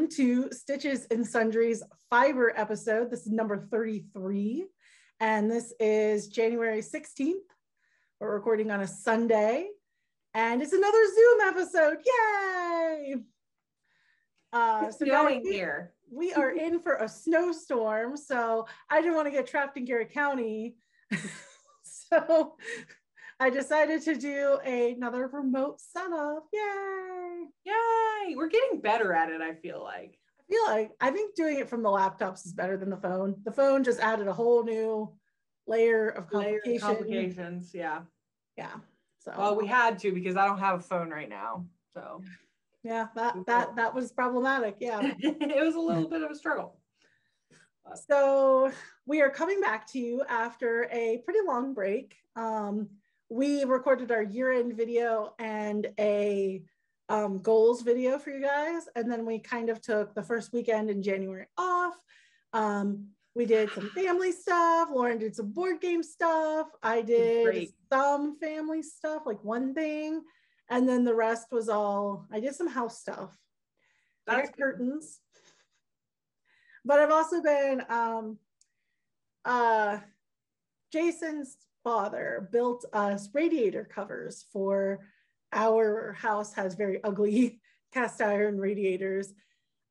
to Stitches and Sundries Fiber episode. This is number 33, and this is January 16th. We're recording on a Sunday, and it's another Zoom episode. Yay! It's snowing here. We are in for a snowstorm, so I didn't want to get trapped in Garrett County. So I decided to do another remote setup. Yay! Yay! We're getting better at it, I feel like. I think doing it from the laptops is better than the phone. The phone just added a whole new layer of complications. Yeah. Yeah. So well, we had to because I don't have a phone right now. So yeah, that was problematic. Yeah. It was a little bit of a struggle. So we are coming back to you after a pretty long break. We recorded our year-end video and a goals video for you guys, and then we kind of took the first weekend in January off. We did some family stuff. Lauren did some board game stuff. I did some family stuff, like one thing, and then the rest was all, I did some house stuff. I got curtains, but I've also been Jason's father built us radiator covers for our house. Has very ugly cast iron radiators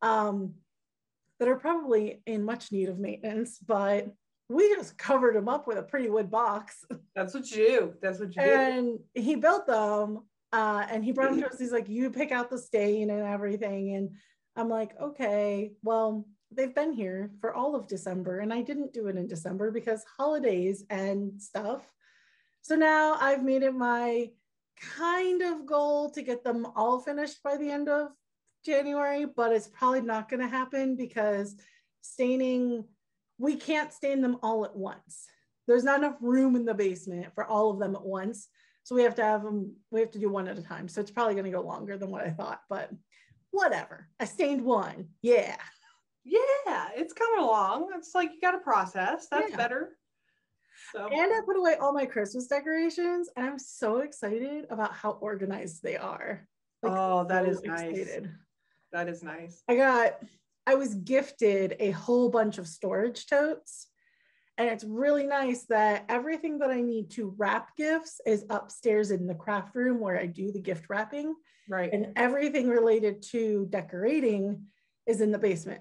that are probably in much need of maintenance, but we just covered them up with a pretty wood box. That's what you do. That's what you do. And he built them and he brought them to us. He's like, you pick out the stain and everything. And I'm like, okay, well, they've been here for all of December, and I didn't do it in December because holidays and stuff. So now I've made it my kind of goal to get them all finished by the end of January, but it's probably not going to happen because staining, we can't stain them all at once. There's not enough room in the basement for all of them at once. So we have to have them, we have to do one at a time. So it's probably going to go longer than what I thought, but whatever. I stained one. Yeah. Yeah, it's coming along. It's like you got to process. That's better. So. And I put away all my Christmas decorations, and I'm so excited about how organized they are. Like, oh, that is nice. That is nice. I was gifted a whole bunch of storage totes, and it's really nice that everything that I need to wrap gifts is upstairs in the craft room where I do the gift wrapping. Right. And everything related to decorating is in the basement.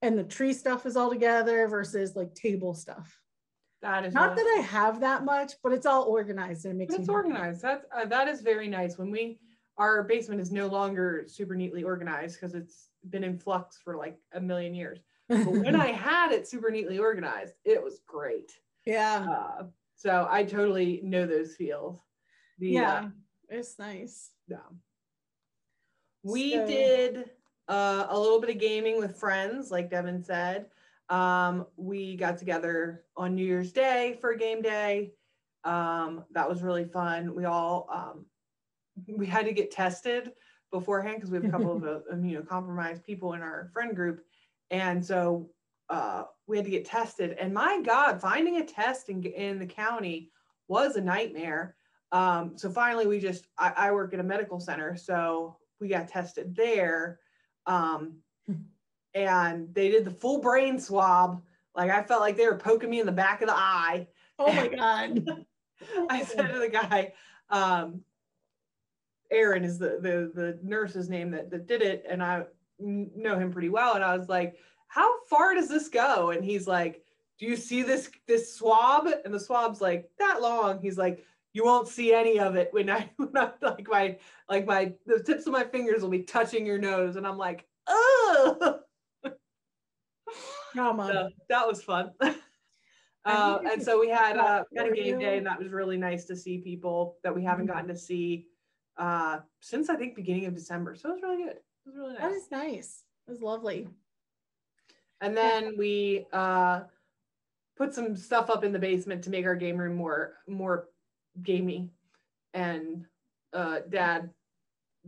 And the tree stuff is all together versus like table stuff. That is not that I have that much, but it's all organized and it makes it's organized. That is very nice. When our basement is no longer super neatly organized because it's been in flux for like a million years. But when I had it super neatly organized, it was great. Yeah. So I totally know those feels. It's nice. Yeah. We did a little bit of gaming with friends, like Devynn said. We got together on New Year's Day for a game day. That was really fun. We all we had to get tested beforehand because we have a couple of immunocompromised people in our friend group, and so we had to get tested. And my God, finding a test in the county was a nightmare. So finally, I work at a medical center, so we got tested there. And they did the full brain swab. Like I felt like they were poking me in the back of the eye. Oh my God. I said to the guy, Aaron is the nurse's name that did it. And I know him pretty well. And I was like, how far does this go? And he's like, do you see this swab? And the swab's like that long. He's like, you won't see any of it when the tips of my fingers will be touching your nose. And I'm like, oh. So that was fun. And so we had a game day, and that was really nice to see people that we haven't gotten to see since I think beginning of December. So it was really good. It was really nice. That is nice. It was lovely. And then we put some stuff up in the basement to make our game room more gamey. And Dad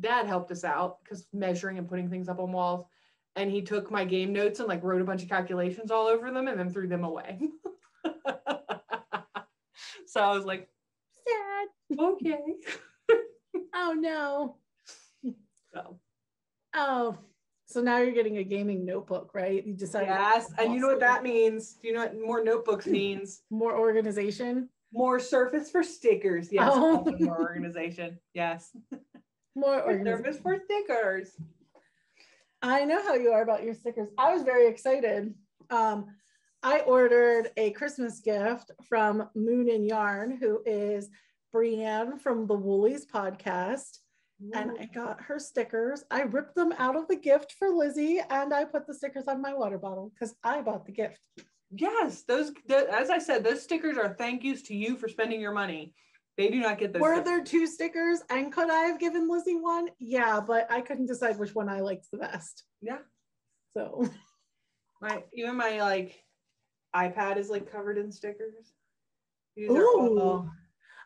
helped us out because measuring and putting things up on walls. And he took my game notes and like wrote a bunch of calculations all over them and then threw them away. So I was like, sad. Okay. Oh no. So. Oh, So now you're getting a gaming notebook, right? You decided. Yes, and you know what that means? Do you know what more notebooks means? More organization. More surface for stickers. Yes, also more organization. Yes. More organization. Surface for stickers. I know how you are about your stickers. I was very excited. I ordered a Christmas gift from Moon and Yarn, who is Brienne from the Woolies podcast. Ooh. And I got her stickers. I ripped them out of the gift for Lizzie, and I put the stickers on my water bottle because I bought the gift. Yes, those, as I said, those stickers are thank yous to you for spending your money. They do not get those. Were there 2 stickers, and could I have given Lizzie one? Yeah, but I couldn't decide which one I liked the best. Yeah. So even my like iPad is like covered in stickers. These Ooh.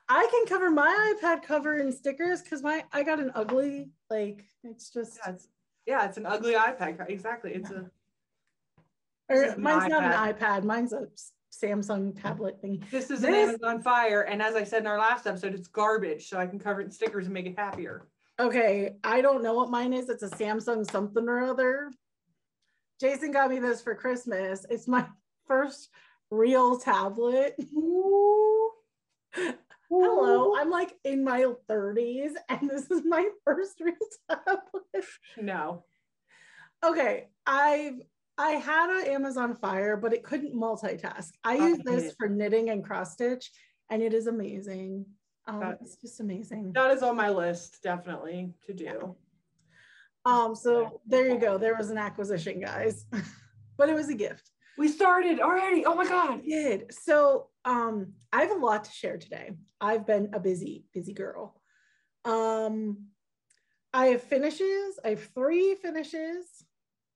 I can cover my iPad cover in stickers because I got an ugly, like, it's just it's an ugly iPad. Exactly. It's mine's not an iPad, mine's a Samsung tablet thing. This is an Amazon Fire, and as I said in our last episode, it's garbage, so I can cover it in stickers and make it happier. Okay, I don't know what mine is. It's a Samsung something or other. Jason got me this for Christmas. It's my first real tablet. Ooh. Hello, I'm like in my 30s, and this is my first real tablet. No. Okay, I had an Amazon Fire, but it couldn't multitask. I use this for knitting and cross stitch, and it is amazing. It's just amazing. That is on my list, definitely, to do. So there you go. There was an acquisition, guys, but it was a gift. We started already. Oh my God. We did. So I have a lot to share today. I've been a busy girl. I have finishes. I have 3 finishes.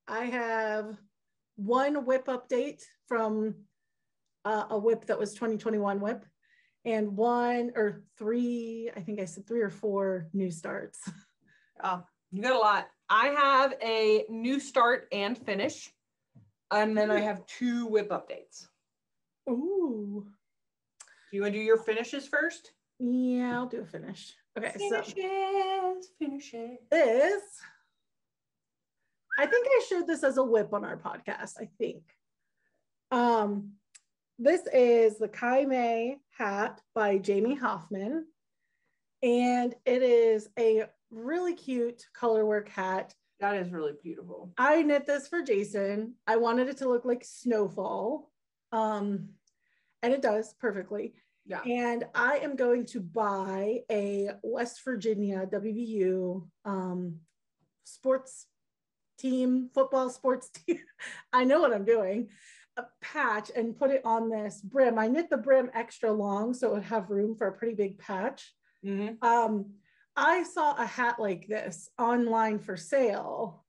I have 1 whip update from a whip that was 2021 whip, and 1 or 3, I think I said 3 or 4 new starts. Oh, you got a lot. I have a new start and finish, and then I have 2 whip updates. Ooh. Do you want to do your finishes first? Yeah, I'll do a finish. Okay, finishes. This, I think I showed this as a whip on our podcast, I think. This is the Kaiya hat by Jamie Hoffman, and it is a really cute colorwork hat. That is really beautiful. I knit this for Jason. I wanted it to look like snowfall, and it does perfectly. Yeah. And I am going to buy a West Virginia WVU sports team, football sports team. I know what I'm doing. A patch and put it on this brim. I knit the brim extra long so it would have room for a pretty big patch. Mm-hmm. I saw a hat like this online for sale.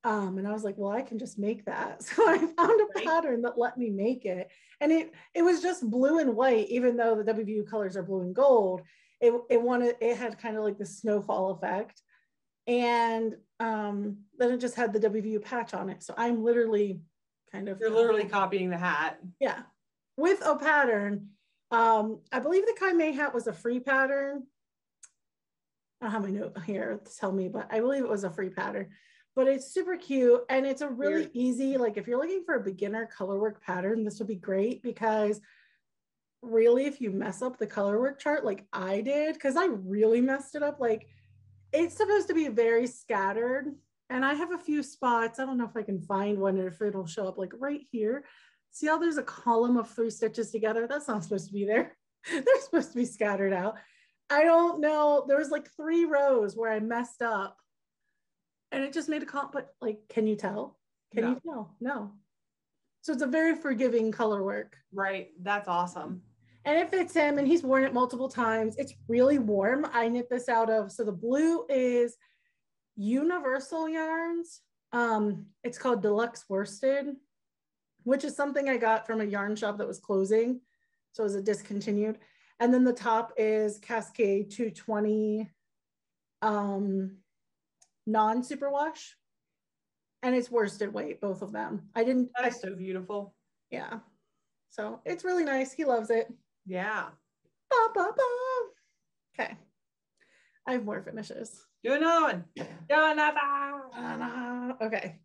And I was like, well, I can just make that. So I found a pattern that let me make it. And it was just blue and white, even though the WVU colors are blue and gold. It had kind of like the snowfall effect. And then it just had the WVU patch on it. So I'm literally You're literally copying the hat. Yeah. With a pattern. I believe the Kaiya hat was a free pattern. I don't have my note here to tell me, but I believe it was a free pattern. But it's super cute, and it's a really easy, like if you're looking for a beginner colorwork pattern, this would be great, because really if you mess up the colorwork chart like I did, because I really messed it up, like it's supposed to be very scattered, and I have a few spots. I don't know if I can find one or if it'll show up, like right here. See how there's a column of 3 stitches together? That's not supposed to be there. They're supposed to be scattered out. I don't know. There was like 3 rows where I messed up. And it just made a comp, but like, can you tell? Can you tell? No. So it's a very forgiving color work. Right. That's awesome. And it fits him, and he's worn it multiple times. It's really warm. I knit this out of, so the blue is Universal Yarns. It's called Deluxe Worsted, which is something I got from a yarn shop that was closing. So it was a discontinued. And then the top is Cascade 220 non-superwash, and it's worsted weight, both of them. That's so beautiful. Yeah, so it's really nice. He loves it. Yeah. Okay, I have more finishes. Do another one. Do another. Okay.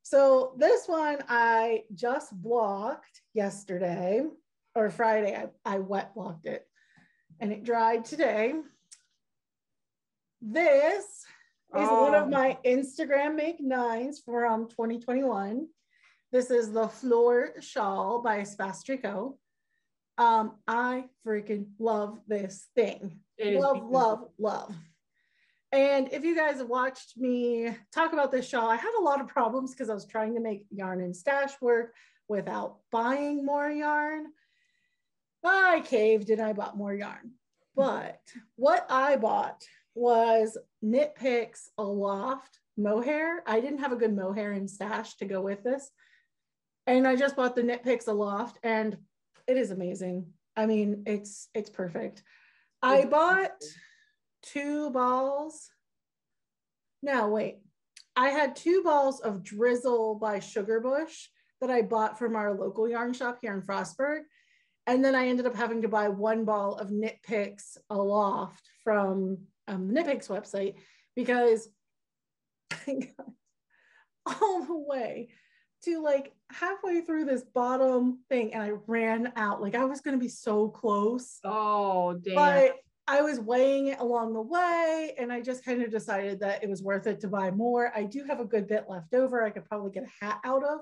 So this one I just blocked yesterday or Friday. I wet blocked it and it dried today. This is one of my Instagram make nines from 2021. This is the Fleur Shawl by Espace Tricot. I freaking love this thing. Love. And if you guys have watched me talk about this shawl, I had a lot of problems because I was trying to make yarn and stash work without buying more yarn. I caved and I bought more yarn. But what I bought was Knit Picks Aloft mohair. I didn't have a good mohair in stash to go with this. And I just bought the Knit Picks Aloft and it is amazing. I mean, it's perfect. I bought 2 balls. No, wait. I had 2 balls of Drizzle by Sugarbush that I bought from our local yarn shop here in Frostburg. And then I ended up having to buy 1 ball of Knit Picks Aloft from the Knit Picks website because I got all the way to like halfway through this bottom thing and I ran out. Like I was going to be so close. Oh, damn. But I was weighing it along the way and I just kind of decided that it was worth it to buy more. I do have a good bit left over. I could probably get a hat out of.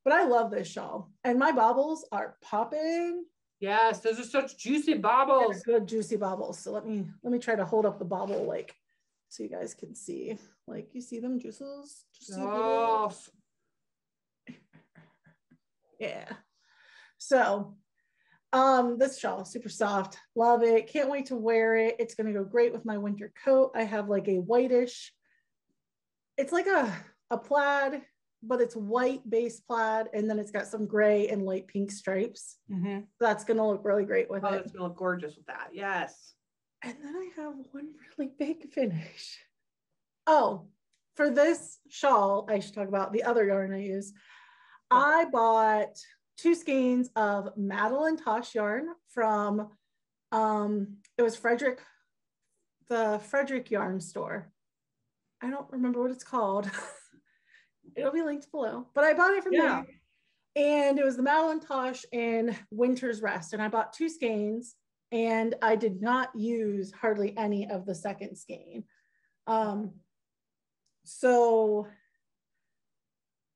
But I love this shawl and my bobbles are popping. Yes, those are such juicy bobbles. Good juicy bobbles. So let me try to hold up the bobble like so you guys can see. Like you see them juices? Oh. Yeah. So this shawl is super soft. Love it. Can't wait to wear it. It's going to go great with my winter coat. I have like a whitish, it's like a plaid, but it's white base plaid. And then it's got some gray and light pink stripes. That's going to look really great with it. It's going to look gorgeous with that. Yes. And then I have one really big finish. Oh, for this shawl, I should talk about the other yarn I use. I bought 2 skeins of Madeline Tosh yarn from, it was the Frederick yarn store. I don't remember what it's called. It'll be linked below, but I bought it from there. And it was the Madeline Tosh in Winter's Rest. And I bought 2 skeins and I did not use hardly any of the second skein. So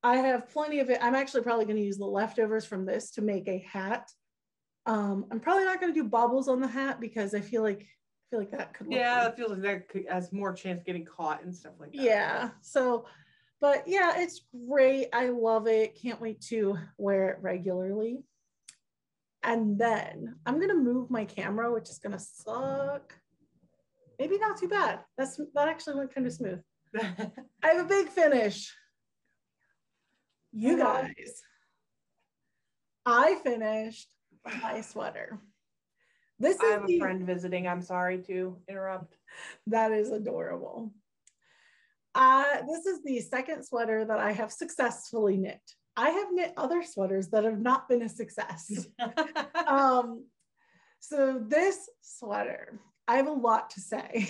I have plenty of it. I'm actually probably going to use the leftovers from this to make a hat. I'm probably not going to do bobbles on the hat because I feel like that could look it feels like that has more chance of getting caught and stuff like that. Yeah. So, but yeah, it's great. I love it. Can't wait to wear it regularly. And then I'm going to move my camera, which is going to suck. Maybe not too bad. That actually went kind of smooth. I have a big finish. You guys, I finished my sweater. This I have a friend visiting. I'm sorry to interrupt. That is adorable. This is the second sweater that I have successfully knit. I have knit other sweaters that have not been a success. So this sweater, I have a lot to say.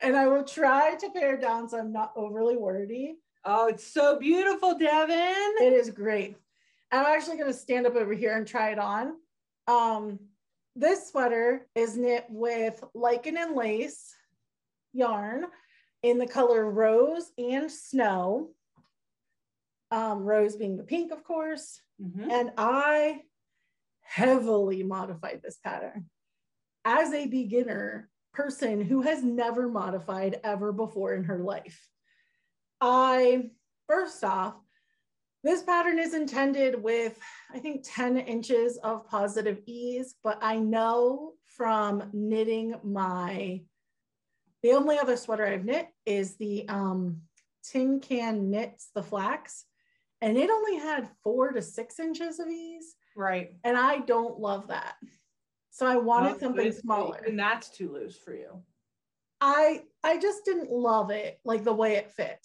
And I will try to pare down so I'm not overly wordy. Oh, it's so beautiful, Devynn. It is great. I'm actually going to stand up over here and try it on. This sweater is knit with lichen and lace yarn in the color Rose and Snow. Rose being the pink, of course. And I heavily modified this pattern. As a beginner person who has never modified ever before in her life, first off, this pattern is intended with, I think, 10 inches of positive ease, but I know from knitting the only other sweater I've knit is the Tin Can Knits, the flax, and it only had 4 to 6 inches of ease. Right. And I don't love that. So I wanted something smaller. And that's too loose for you. I just didn't love it, like the way it fit.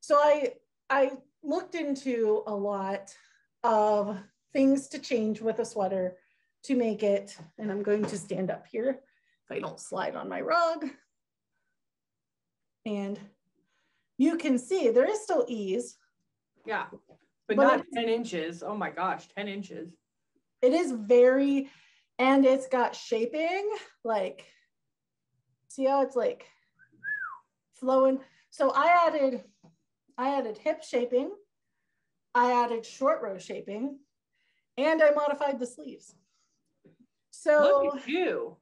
So I looked into a lot of things to change with a sweater to make it, and I'm going to stand up here if I don't slide on my rug. And you can see there is still ease. Yeah, but not 10 inches. Oh my gosh, 10 inches. It is very, and it's got shaping, like, see how it's like flowing. So I added hip shaping, I added short row shaping, and I modified the sleeves. So look at you.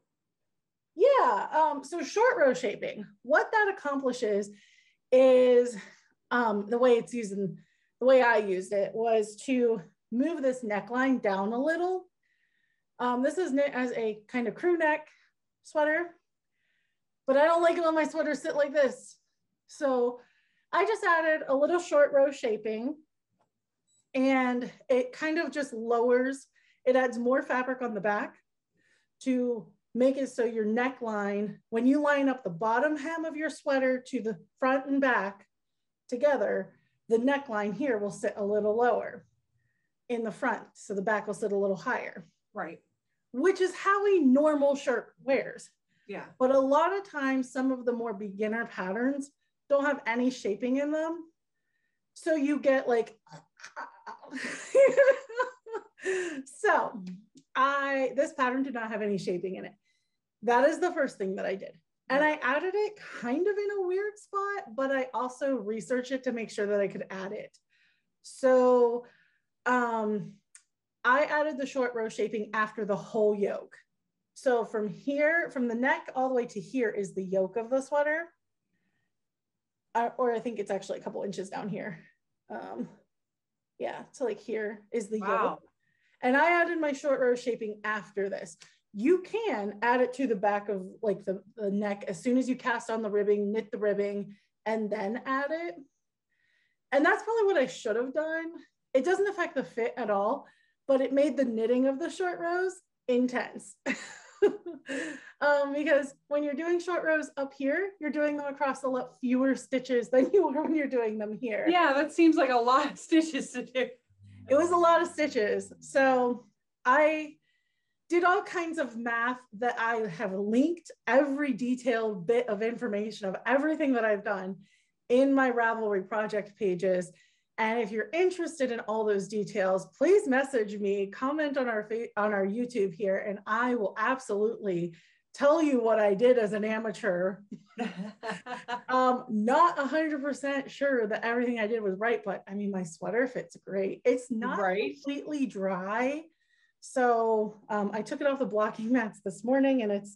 Yeah, so short row shaping, what that accomplishes is the way I used it was to move this neckline down a little. This is knit as a kind of crew neck sweater, but I don't like it when my sweaters sit like this. So I just added a little short row shaping, and it kind of just lowers, it adds more fabric on the back to make it so your neckline, when you line up the bottom hem of your sweater to the front and back together, the neckline here will sit a little lower in the front. So the back will sit a little higher. Right. Which is how a normal shirt wears. Yeah. But a lot of times, some of the more beginner patterns don't have any shaping in them. So you get like, so this pattern did not have any shaping in it. That is the first thing that I did. And I added it kind of in a weird spot, but I also researched it to make sure that I could add it. So I added the short row shaping after the whole yoke. So from here, from the neck all the way to here is the yoke of the sweater. Or I think it's actually a couple inches down here. Yeah, so like here is the yoke. And I added my short row shaping after this. You can add it to the back of like the neck as soon as you cast on the ribbing, knit the ribbing, and then add it. And that's probably what I should have done. It doesn't affect the fit at all, but it made the knitting of the short rows intense. Because when you're doing short rows up here, you're doing them across a lot fewer stitches than you are when you're doing them here. Yeah, that seems like a lot of stitches to do. It was a lot of stitches. So I did all kinds of math that I have linked every detailed bit of information of everything that I've done in my Ravelry project pages. And if you're interested in all those details, please message me, comment on our YouTube here, and I will absolutely tell you what I did as an amateur. Not 100% sure that everything I did was right, but I mean, my sweater fits great. It's not completely dry. So I took it off the blocking mats this morning, and it's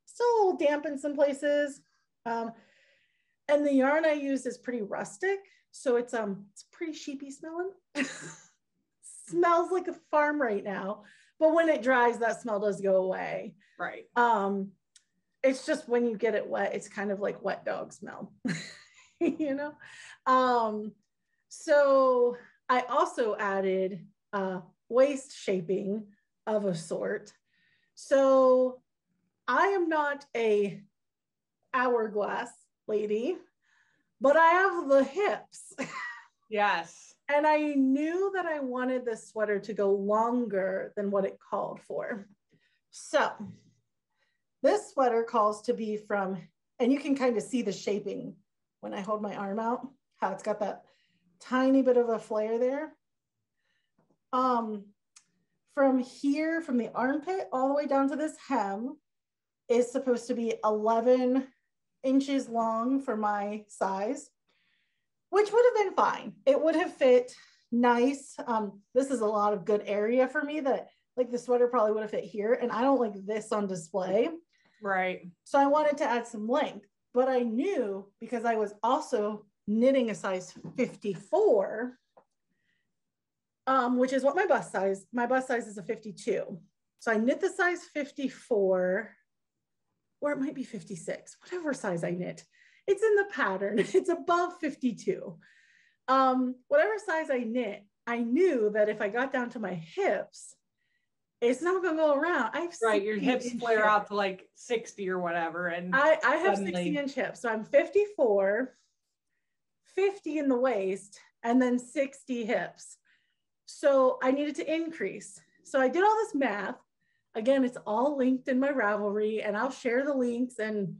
still a little damp in some places. And the yarn I used is pretty rustic. So it's pretty sheepy smelling. Smells like a farm right now, but when it dries, that smell does go away. Right. It's just when you get it wet, it's kind of like wet dog smell, you know? So I also added waist shaping of a sort. So I am not a hourglass lady, but I have the hips. Yes. And I knew that I wanted this sweater to go longer than what it called for. So this sweater calls to be from, and you can kind of see the shaping when I hold my arm out, how it's got that tiny bit of a flare there. From here, from the armpit all the way down to this hem is supposed to be 11 inches long for my size, which would have been fine. It would have fit nice. This is a lot of good area for me that like the sweater probably would have fit here, and I don't like this on display. Right. So I wanted to add some length, but I knew because I was also knitting a size 54, which is what my bust size is a 52. So I knit the size 54, or it might be 56, whatever size I knit. It's in the pattern, it's above 52. Whatever size I knit, I knew that if I got down to my hips, it's not gonna go around. Right, your hips flare out to like 60 or whatever. And I have 60-inch hips. So I'm 54, 50 in the waist, and then 60 hips. So I needed to increase. So I did all this math. Again, it's all linked in my Ravelry, and I'll share the links and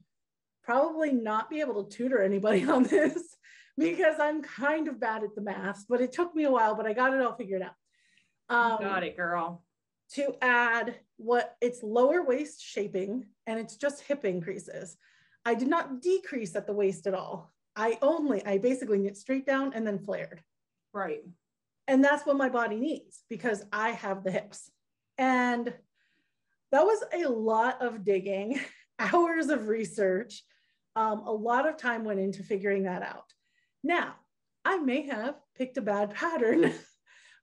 probably not be able to tutor anybody on this, because I'm kind of bad at the math, but it took me a while, but I got it all figured out. Got it, girl. To add what it's lower waist shaping, and it's just hip increases. I did not decrease at the waist at all. I basically knit straight down and then flared. Right. And that's what my body needs because I have the hips. And that was a lot of digging, hours of research. A lot of time went into figuring that out. Now, I may have picked a bad pattern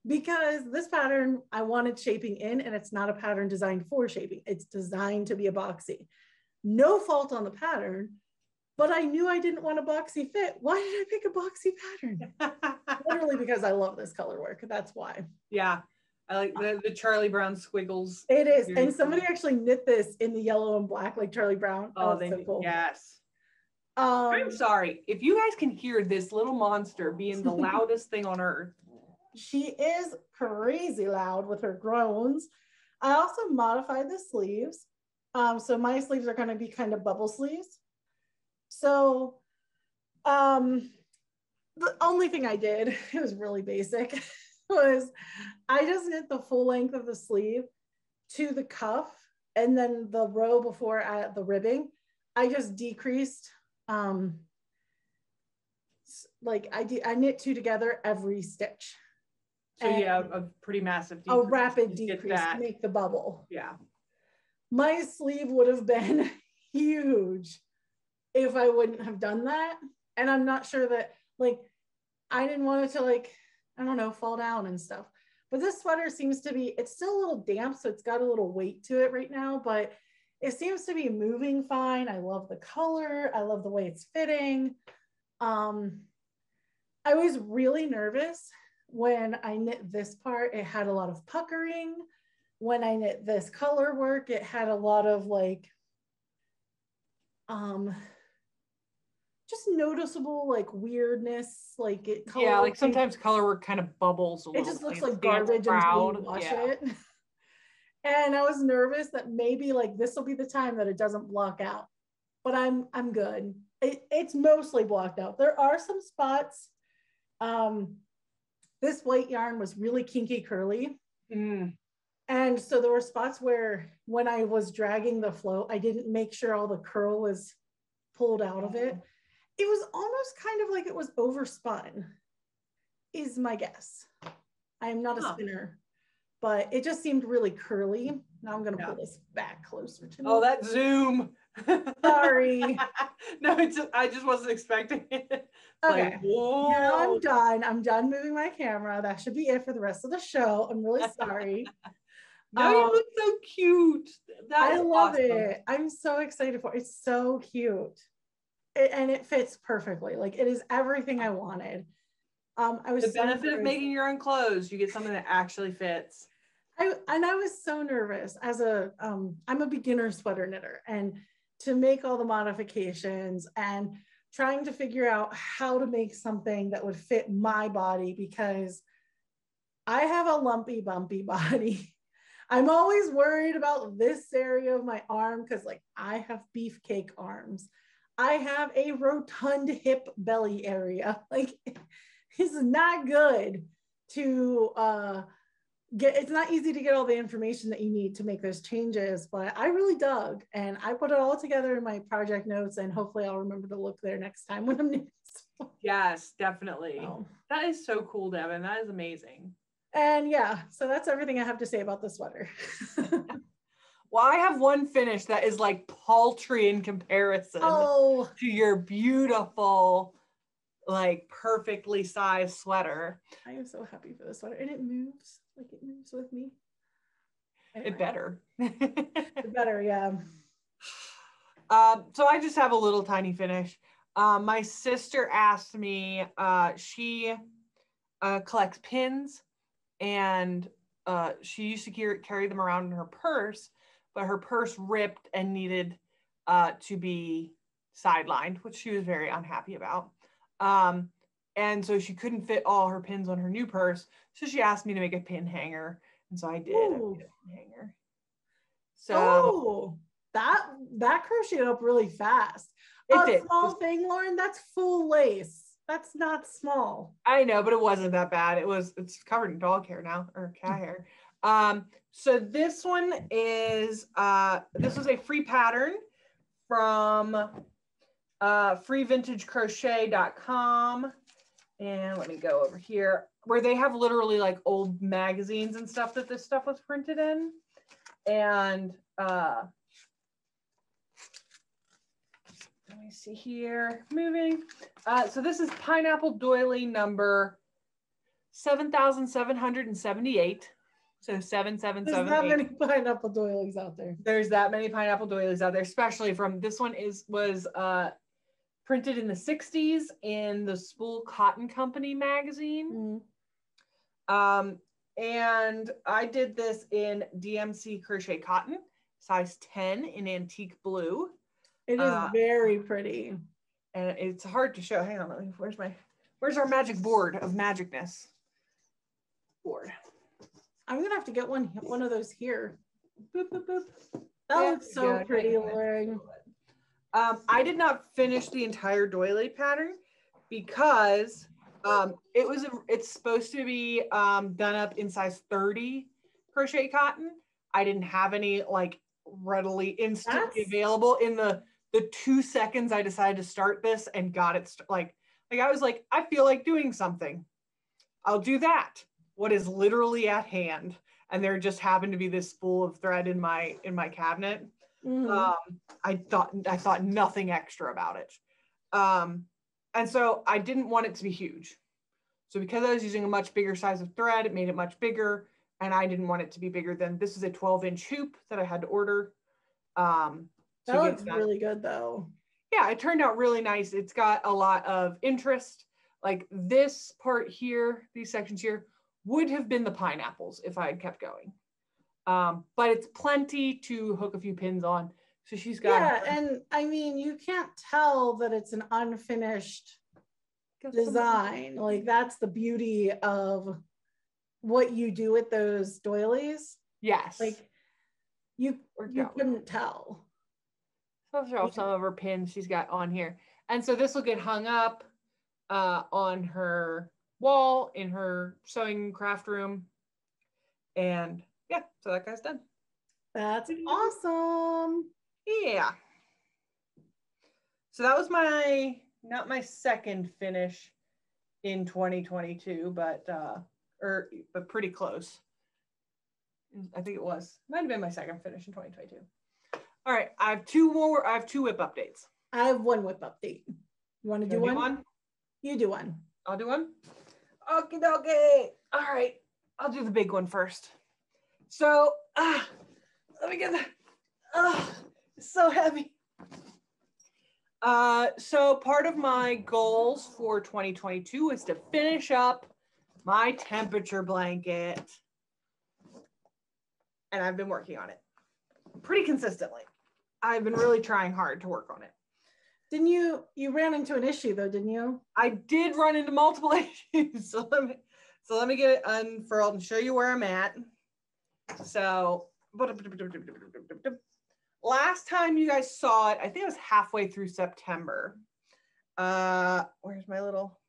because this pattern I wanted shaping in, and it's not a pattern designed for shaping. It's designed to be a boxy. No fault on the pattern, but I knew I didn't want a boxy fit. Why did I pick a boxy pattern? Literally because I love this color work. That's why. Yeah. I like the Charlie Brown squiggles. It is. And somebody actually knit this in the yellow and black like Charlie Brown. Oh, they so cool. Yes. I'm sorry. If you guys can hear this little monster being the loudest thing on earth. She is crazy loud with her groans. I also modified the sleeves. So my sleeves are going to be kind of bubble sleeves. So the only thing I did, it was really basic, was I just knit the full length of the sleeve to the cuff, and then the row before at the ribbing, I just decreased. Like I knit two together every stitch. So you have a pretty massive decrease. A rapid decrease to make the bubble. Yeah. My sleeve would have been huge if I wouldn't have done that. And I'm not sure that, like, I didn't want it to, like, I don't know, fall down and stuff. But this sweater seems to be, it's still a little damp, so it's got a little weight to it right now, but it seems to be moving fine. I love the color. I love the way it's fitting. I was really nervous when I knit this part. It had a lot of puckering. When I knit this color work, it had a lot of like, just noticeable like weirdness, like it. Yeah, like sometimes color work kind of bubbles a little. It just looks like garbage until you wash it. And I was nervous that maybe like this will be the time that it doesn't block out, but I'm good. It's mostly blocked out. There are some spots. This white yarn was really kinky curly. And so there were spots where when I was dragging the float, I didn't make sure all the curl was pulled out of it. It was almost kind of like it was overspun, is my guess. I am not a spinner, but it just seemed really curly. Now I'm going to pull this back closer to me. Oh, that zoom. Sorry. No, I just wasn't expecting it. Okay. Like, whoa. Now I'm done. I'm done moving my camera. That should be it for the rest of the show. I'm really sorry. No, you look so cute. I love it. I'm so excited for it. It's so cute. And it fits perfectly. Like it is everything I wanted. I was the benefit of making your own clothes. You get something that actually fits. I was so nervous as I'm a beginner sweater knitter, and to make all the modifications and trying to figure out how to make something that would fit my body, because I have a lumpy, bumpy body. I'm always worried about this area of my arm because like I have beefcake arms. I have a rotund hip belly area. Like it's not good to it's not easy to get all the information that you need to make those changes, but I really dug and I put it all together in my project notes, and hopefully I'll remember to look there next time when I'm knitting. Yes, definitely. That is so cool, Devin. That is amazing. And yeah, so that's everything I have to say about the sweater. Well, I have one finish that is like paltry in comparison to your beautiful, like perfectly sized sweater. I am so happy for this sweater, and it moves. Like it moves with me. Anyway. It better. It better, yeah. So I just have a little tiny finish. My sister asked me, she collects pins, and she used to carry them around in her purse, but her purse ripped and needed to be sidelined, which she was very unhappy about. And so she couldn't fit all her pins on her new purse. So she asked me to make a pin hanger. And so I did. I made a pin hanger. So that crocheted up really fast. A small thing, Lauren, that's full lace. That's not small. I know, but it wasn't that bad. It's covered in dog hair now, or cat hair. So this one is, this was a free pattern from freevintagecrochet.com. And let me go over here where they have literally like old magazines and stuff that this stuff was printed in. And let me see here, moving. So this is Pineapple Doily number 7,778. So 7778. There's that many pineapple doilies out there. There's that many pineapple doilies out there, especially from this one was printed in the 60s in the Spool Cotton Company magazine. And I did this in DMC Crochet Cotton, size 10 in antique blue. It is very pretty. And it's hard to show. Hang on, where's our magic board of magicness? Board. I'm gonna have to get one of those here. Boop, boop, boop. That looks so pretty, Lauren. I did not finish the entire doily pattern because it's supposed to be done up in size 30 crochet cotton. I didn't have any like readily instantly available in the 2 seconds I decided to start this and got it like I was like, I feel like doing something. I'll do that. What is literally at hand. And there just happened to be this spool of thread in my cabinet. I thought nothing extra about it. And so I didn't want it to be huge. So because I was using a much bigger size of thread, it made it much bigger. And I didn't want it to be bigger than, this is a 12-inch hoop that I had to order. That looks really good though. Yeah, it turned out really nice. It's got a lot of interest. Like this part here, these sections here, would have been the pineapples if I had kept going. But it's plenty to hook a few pins on. So she's got. Yeah, and I mean, you can't tell that it's an unfinished design. Like that's the beauty of what you do with those doilies. Yes. Like you couldn't tell. So those are all some of her pins she's got on here. And so this will get hung up on her wall in her sewing craft room. And yeah, so that guy's done. That's awesome. Yeah. So that was not my second finish in 2022, but pretty close. I think it might have been my second finish in 2022. All right, I have two whip updates. I have one whip update. You want to do one? You do one. I'll do one. Okie dokie. All right, I'll do the big one first. So, let me get that. It's so heavy. So part of my goals for 2022 is to finish up my temperature blanket. And I've been working on it pretty consistently. I've been really trying hard to work on it. Didn't you ran into an issue though, didn't you? I did run into multiple issues. So let me get it unfurled and show you where I'm at. So last time you guys saw it, I think it was halfway through September. Where's my little,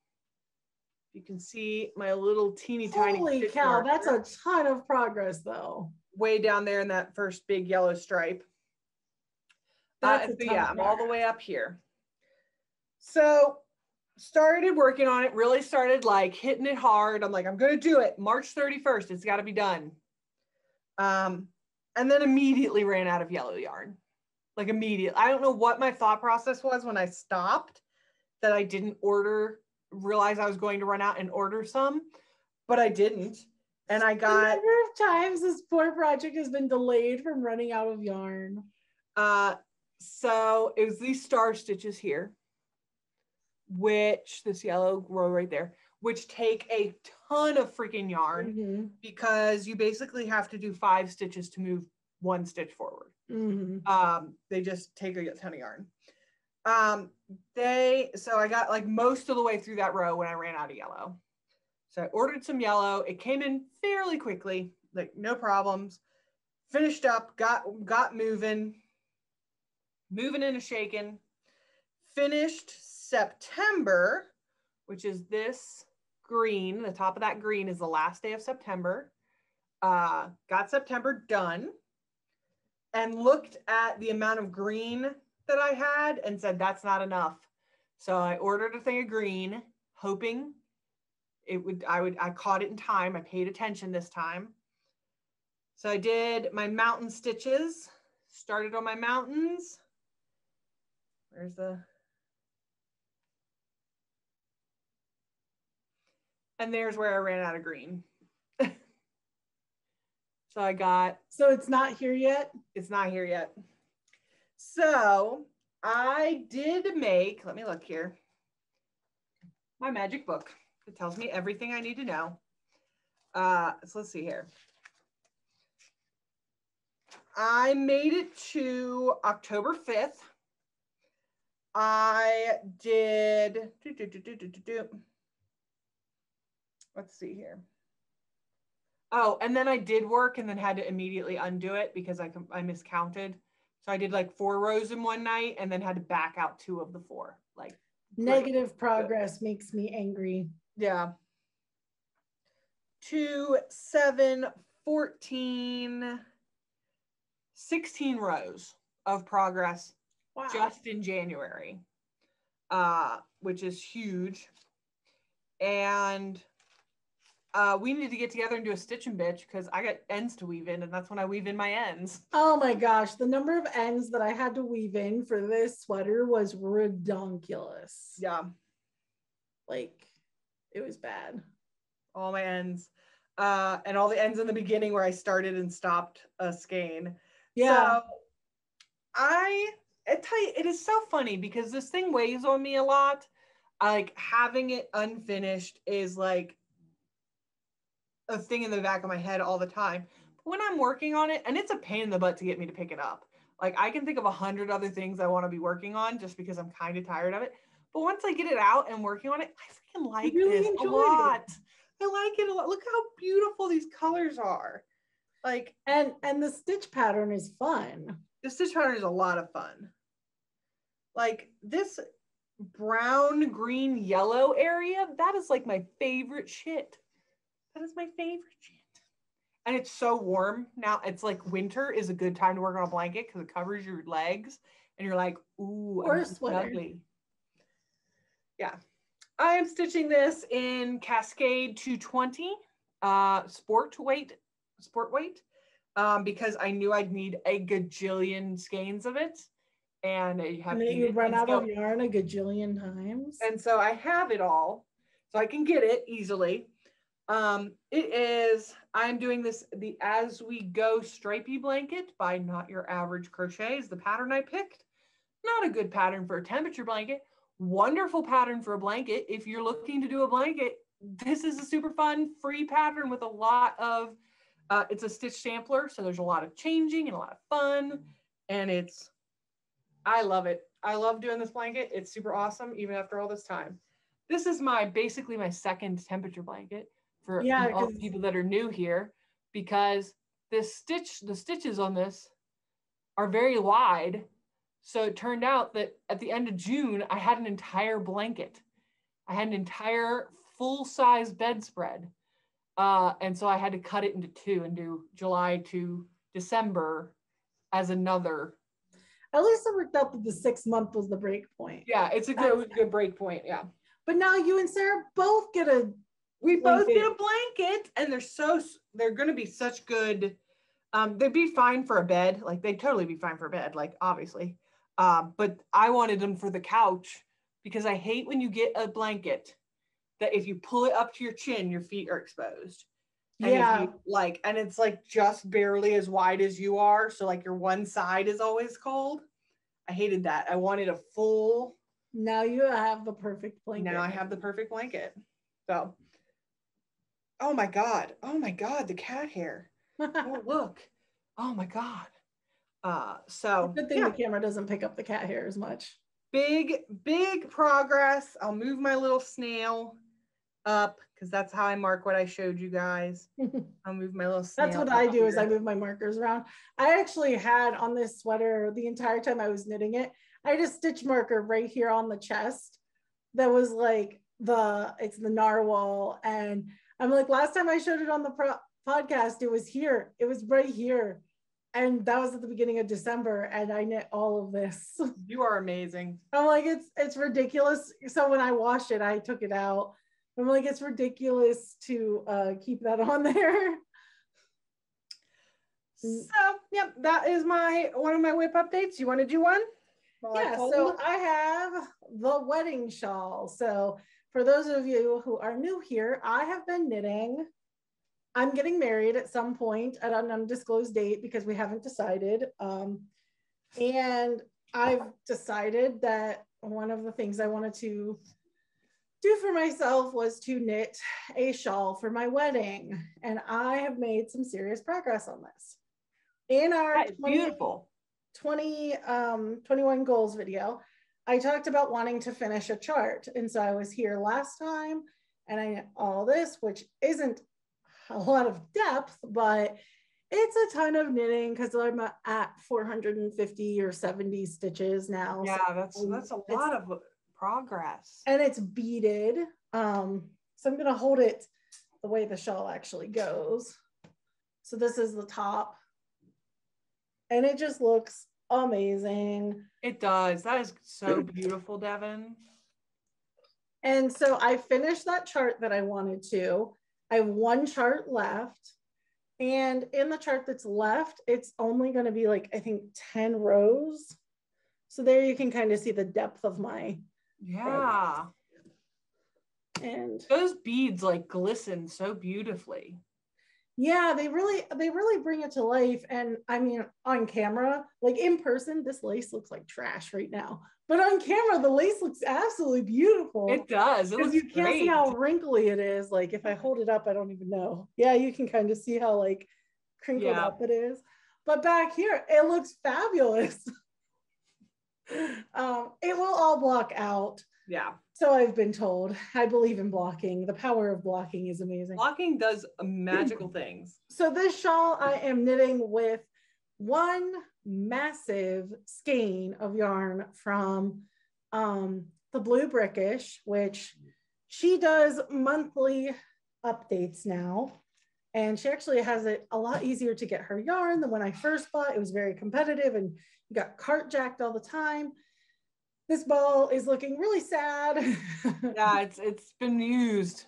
you can see my little teeny tiny. Holy cow, that's a ton of progress though. Way down there in that first big yellow stripe. Yeah, I'm all the way up here. So started working on it, really started like hitting it hard. I'm like, I'm going to do it. March 31st, it's got to be done. And then immediately ran out of yellow yarn. Like immediately. I don't know what my thought process was when I stopped, that I didn't realize I was going to run out and order some, but I didn't. And I got. The number of times this poor project has been delayed from running out of yarn. So it was these star stitches here, which this yellow row right there, which take a ton of freaking yarn because you basically have to do 5 stitches to move 1 stitch forward. They just take a ton of yarn. So I got like most of the way through that row when I ran out of yellow. So I ordered some yellow. It came in fairly quickly, like no problems. Finished up, got moving and shaking. Finished September which is this green. The top of that green is the last day of September. Got September done and looked at the amount of green that I had and said, that's not enough. So I ordered a thing of green, hoping I caught it in time. I paid attention this time. So I did my mountain stitches, started on my mountains. Where's the, and there's where I ran out of green. So so it's not here yet? It's not here yet. So I did make, let me look here, my magic book. It tells me everything I need to know. So let's see here. I made it to October 5th. I did, let's see here. Oh, and then I did work and then had to immediately undo it because I miscounted. So I did like 4 rows in one night and then had to back out 2 of the 4. Like negative progress makes me angry. Yeah. 2, 7, 14, 16 rows of progress. Wow. Just in January, which is huge. And we need to get together and do a stitch and bitch because I got ends to weave in, and that's when I weave in my ends. Oh my gosh, the number of ends that I had to weave in for this sweater was redonkulous. Yeah. Like, it was bad. All my ends. And all the ends in the beginning where I started and stopped a skein. Yeah. So I tell you, it is so funny because this thing weighs on me a lot. Like having it unfinished is like a thing in the back of my head all the time. But when I'm working on it, and it's a pain in the butt to get me to pick it up. Like I can think of 100 other things I want to be working on just because I'm kind of tired of it. But once I get it out and working on it, I freaking like this a lot. I like it a lot. Look how beautiful these colors are. Like, and the stitch pattern is fun. The stitch pattern is a lot of fun. Like this brown, green, yellow area, that is like my favorite shit. That is my favorite shit. And it's so warm now. It's like winter is a good time to work on a blanket because it covers your legs and you're like, ooh, or a sweater. Yeah. I am stitching this in Cascade 220 sport weight, because I knew I'd need a gajillion skeins of it. And you run out of yarn a gajillion times. And so I have it all, so I can get it easily. I'm doing this, the As We Go stripy blanket by Not Your Average Crochet is the pattern I picked. Not a good pattern for a temperature blanket. Wonderful pattern for a blanket. If you're looking to do a blanket, this is a super fun free pattern with a lot of, it's a stitch sampler. So there's a lot of changing and a lot of fun. And I love it. I love doing this blanket. It's super awesome, even after all this time. This is basically my second temperature blanket for all the people that are new here, because the stitches on this are very wide. So it turned out that at the end of June, I had an entire blanket. I had an entire full-size bedspread. And so I had to cut it into 2 and do July to December as another. At least it worked out that the 6 month was the break point. Yeah, it's a good break point. Yeah. But now you and Sarah both get both get a blanket, and they're going to be such good. They'd be fine for a bed. Like they'd totally be fine for a bed, like obviously. But I wanted them for the couch because I hate when you get a blanket that if you pull it up to your chin, your feet are exposed. And yeah. And it's like just barely as wide as you are. So like your one side is always cold. I hated that. I wanted a full. Now you have the perfect blanket. Now I have the perfect blanket. So, oh my God, the cat hair. Oh, look. Oh my God. So good thing the camera doesn't pick up the cat hair as much. Big progress. I'll move my little snail up because that's how I mark what I showed you guys. I'll move my little snail. That's what I do is I move my markers around. I actually had on this sweater the entire time I was knitting it, I had a stitch marker right here on the chest that was like it's the narwhal. And I'm like, last time I showed it on the podcast, it was here. It was right here. And that was at the beginning of December. And I knit all of this. You are amazing. I'm like, it's ridiculous. So when I washed it, I took it out. I'm like, it's ridiculous to keep that on there. So, yep, that is one of my whip updates. You want to do one? Yeah, so I have the wedding shawl. So for those of you who are new here, I have been knitting. I'm getting married at some point at an undisclosed date because we haven't decided. And I've decided that one of the things I wanted to do for myself was to knit a shawl for my wedding. And I have made some serious progress on this. In our 21 goals video, I talked about wanting to finish a chart. And so I was here last time and I knit all this, which isn't a lot of depth, but it's a ton of knitting because I'm at 450 or 70 stitches now. Yeah, so that's a lot of progress. And it's beaded. So I'm going to hold it the way the shawl actually goes. So this is the top. And it just looks amazing. It does. That is so beautiful, Devynn. And so I finished that chart that I wanted to. I have one chart left. And in the chart that's left, it's only going to be like, I think 10 rows. So there you can kind of see the depth of my project. And those beads like glisten so beautifully. Yeah, they really bring it to life. And I mean, on camera, like in person, this lace looks like trash right now. But on camera, the lace looks absolutely beautiful. It does. It looks you can't see how wrinkly it is. Like if I hold it up, I don't even know. Yeah, you can kind of see how like crinkled up it is. But back here, it looks fabulous. It will all block out. Yeah. So I've been told. I believe in blocking. The power of blocking is amazing. Blocking does magical things. So this shawl I am knitting with one massive skein of yarn from the Blue Brickish, which she does monthly updates now. And she actually has it a lot easier to get her yarn than when I first bought. It was very competitive and you got cart jacked all the time. This ball is looking really sad. Yeah, it's been used.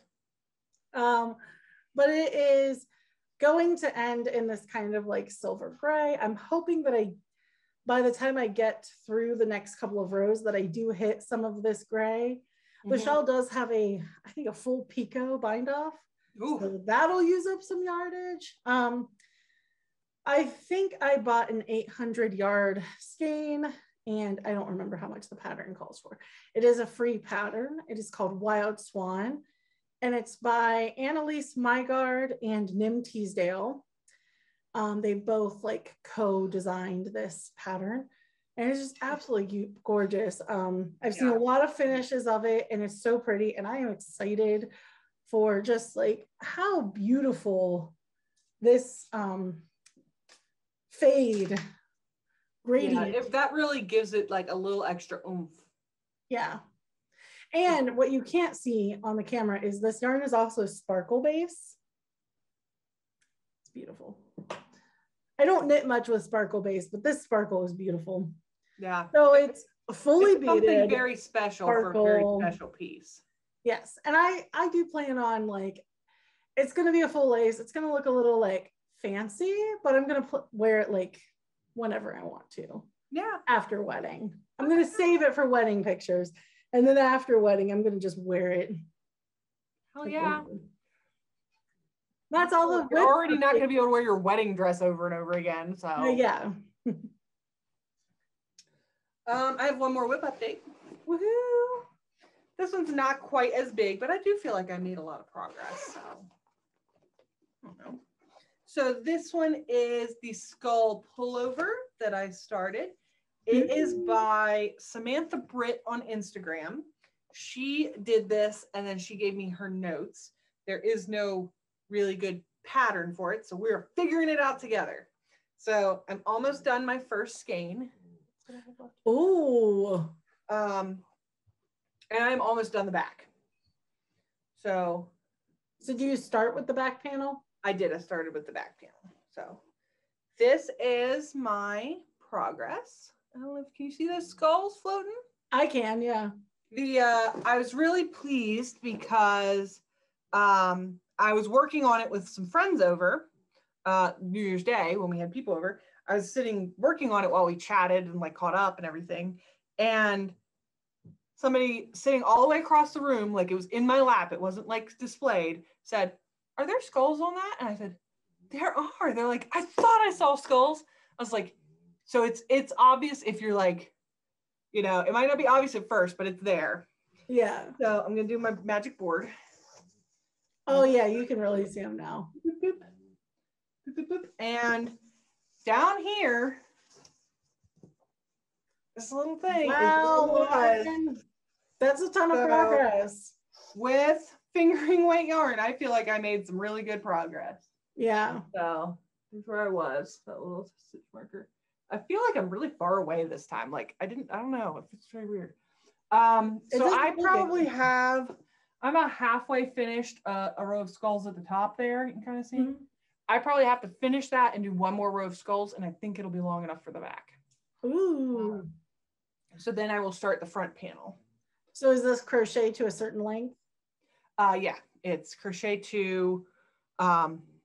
But it is going to end in this kind of like silver gray. I'm hoping that by the time I get through the next couple of rows that I do hit some of this gray. The shawl does have I think a full picot bind off. Ooh. So that'll use up some yardage. I think I bought an 800 yard skein. And I don't remember how much the pattern calls for. It is a free pattern. It is called Wild Swan. And it's by Annalise Maigaard and Teasdale. They both like co-designed this pattern. And it's just absolutely gorgeous. I've seen a lot of finishes of it and it's so pretty. And I am excited for just like how beautiful this fade gradient. Yeah, if that really gives it like a little extra oomph. Yeah. And what you can't see on the camera is this yarn is also sparkle base. It's beautiful. I don't knit much with sparkle base, but this sparkle is beautiful. Yeah. So it's fully beaded. Something very special sparkle. For a very special piece. Yes. And I do plan on like, it's going to be a full lace. It's going to look a little like fancy, but I'm going to wear it like whenever I want to. Yeah. After wedding. I'm going to save it for wedding pictures. And then after wedding, I'm going to just wear it. Oh, yeah. That's all the You're already not going to be able to wear your wedding dress over and over again. So, yeah. I have one more whip update. Woohoo. This one's not quite as big, but I do feel like I made a lot of progress. So, I don't know. So this one is the Skull Pullover that I started. It is by Samantha Britt on Instagram. She did this and then she gave me her notes. There is no really good pattern for it, so we're figuring it out together. So I'm almost done my first skein. Oh. And I'm almost done the back. So do you start with the back panel? I did. I started with the back panel. So this is my progress. I don't know if can you see those skulls floating? I can, yeah. I was really pleased because I was working on it with some friends over New Year's Day when we had people over. I was working on it while we chatted and like caught up and everything. And somebody sitting all the way across the room, like it was in my lap, it wasn't like displayed, said, "Are there skulls on that?" And I said, "There are." They're like, "I thought I saw skulls." I was like, so it's obvious if you're like, you know, it might not be obvious at first, but it's there. Yeah. So I'm gonna do my magic board. Oh yeah, you can really see them now. And down here, this little thing. Wow, that's a ton of progress. With fingering weight yarn, I feel like I made some really good progress. Yeah. So here's where I was, that little stitch marker. I feel like I'm really far away this time. Like I don't know, it's very weird. So I probably I'm about halfway finished a row of skulls at the top there. You can kind of see. Mm-hmm. I probably have to finish that and do one more row of skulls, and I think it'll be long enough for the back. Ooh. So then I will start the front panel. So is this crochet to a certain length? Yeah, it's crochet to,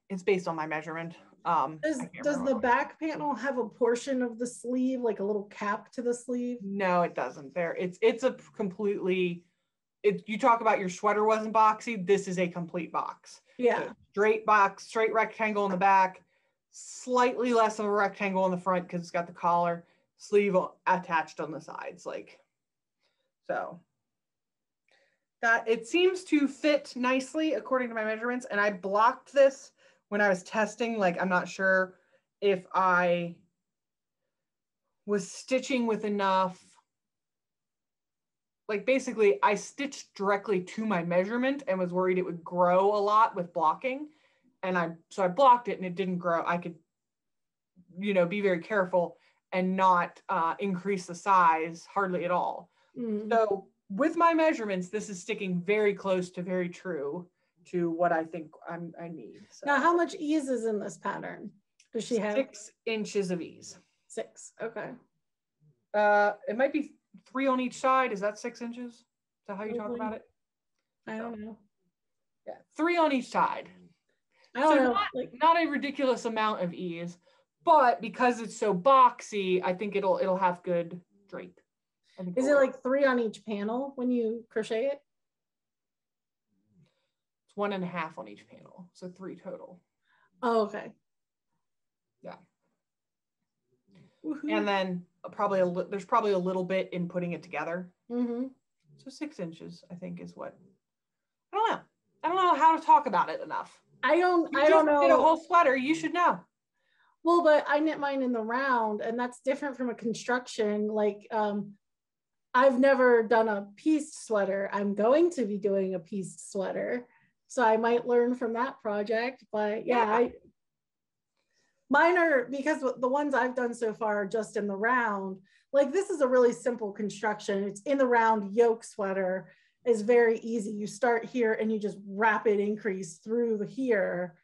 it's based on my measurement. Does the back panel have a portion of the sleeve, like a little cap to the sleeve? No, it doesn't. It's a completely, you talk about your sweater wasn't boxy. This is a complete box. Yeah. So straight box, straight rectangle in the back, slightly less of a rectangle in the front because it's got the collar, sleeve attached on the sides. Like, so that it seems to fit nicely according to my measurements. And I blocked this when I was testing. Like, I'm not sure if I was stitching with enough. Like basically I stitched directly to my measurement and was worried it would grow a lot with blocking. And so I blocked it and it didn't grow. I could, you know, be very careful and not increase the size hardly at all. Mm. So with my measurements, this is sticking very close to very true to what I think I need. So. Now, how much ease is in this pattern? Does she have 6 inches of ease? 6. Okay. It might be 3 on each side. Is that 6 inches? Is that how you talk about it? I don't know. Yeah, 3 on each side. I don't know. Not a ridiculous amount of ease, but because it's so boxy, I think it'll have good drape. Is it like 3 on each panel when you crochet it? It's 1.5 on each panel, so 3 total. Oh, okay. Yeah. Woohoo. And then there's probably a little bit in putting it together. Mm-hmm. So 6 inches, I think, is what. I don't know how to talk about it enough. I don't know. Did a whole sweater, you should know. Well, but I knit mine in the round, and that's different from a construction. Like, I've never done a pieced sweater. I'm going to be doing a pieced sweater, so I might learn from that project. But yeah. Mine are, because the ones I've done so far are just in the round. Like, this is a really simple construction. It's in the round yoke sweater. Is very easy. You start here and you just rapid increase through here.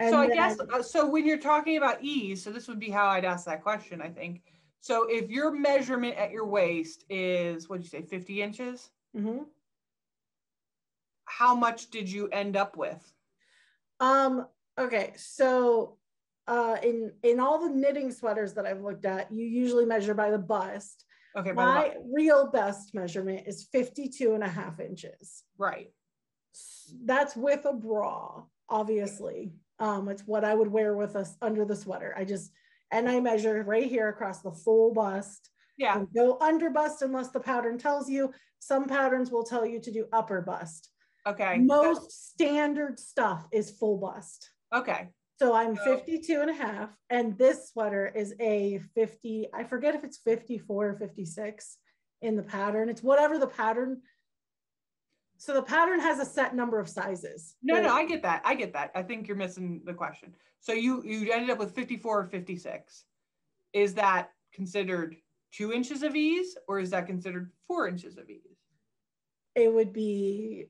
And so I guess, so when you're talking about ease, so this would be how I'd ask that question, I think. So if your measurement at your waist is, what'd you say, 50 inches? Mm-hmm. How much did you end up with? Okay, so in all the knitting sweaters that I've looked at, you usually measure by the bust. Okay, my real best measurement is 52.5 inches. Right. That's with a bra, obviously. It's what I would wear with us under the sweater. And I measure right here across the full bust. Yeah. Go under bust unless the pattern tells you. Some patterns will tell you to do upper bust. Okay. Most standard stuff is full bust. Okay. So I'm 52.5, and this sweater is a 50, I forget if it's 54 or 56 in the pattern. It's whatever the pattern. So the pattern has a set number of sizes. No, I get that. I think you're missing the question. So you ended up with 54 or 56. Is that considered 2 inches of ease, or is that considered 4 inches of ease? It would be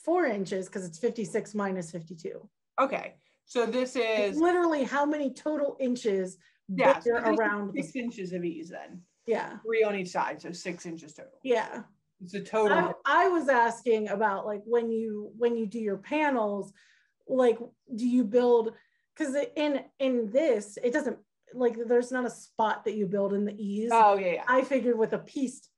4 inches because it's 56 minus 52. Okay. So this is literally how many total inches bigger so around 6 inches of ease then. Yeah. 3 on each side, so 6 inches total. Yeah. It's a total. I was asking about like when you do your panels, like do you build, because in this it doesn't, like there's not a spot that you build in the ease. Oh yeah. I figured with a pieced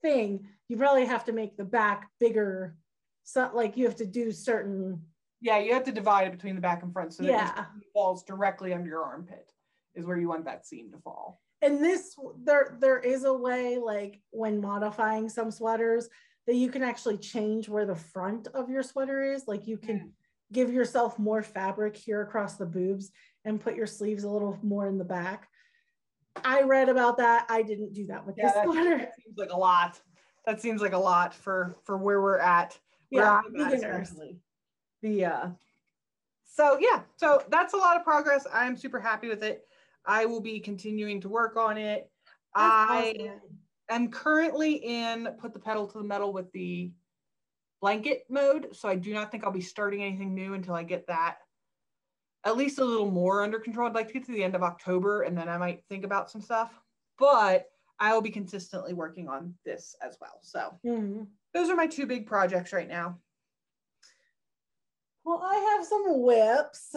thing, you probably have to make the back bigger. So like you have to do certain. Yeah, you have to divide it between the back and front so that it falls directly under your armpit is where you want that seam to fall. And this, there is a way, like when modifying some sweaters, that you can actually change where the front of your sweater is. Like you can give yourself more fabric here across the boobs and put your sleeves a little more in the back. I read about that. I didn't do that with this sweater. That seems like a lot. That seems like a lot for where we're at. Beginners. So that's a lot of progress. I'm super happy with it. I will be continuing to work on it. I am currently in put the pedal to the metal with the blanket mode, so I do not think I'll be starting anything new until I get that at least a little more under control. I'd like to get to the end of October and then I might think about some stuff, but I will be consistently working on this as well. So those are my 2 big projects right now. Well, I have some whips.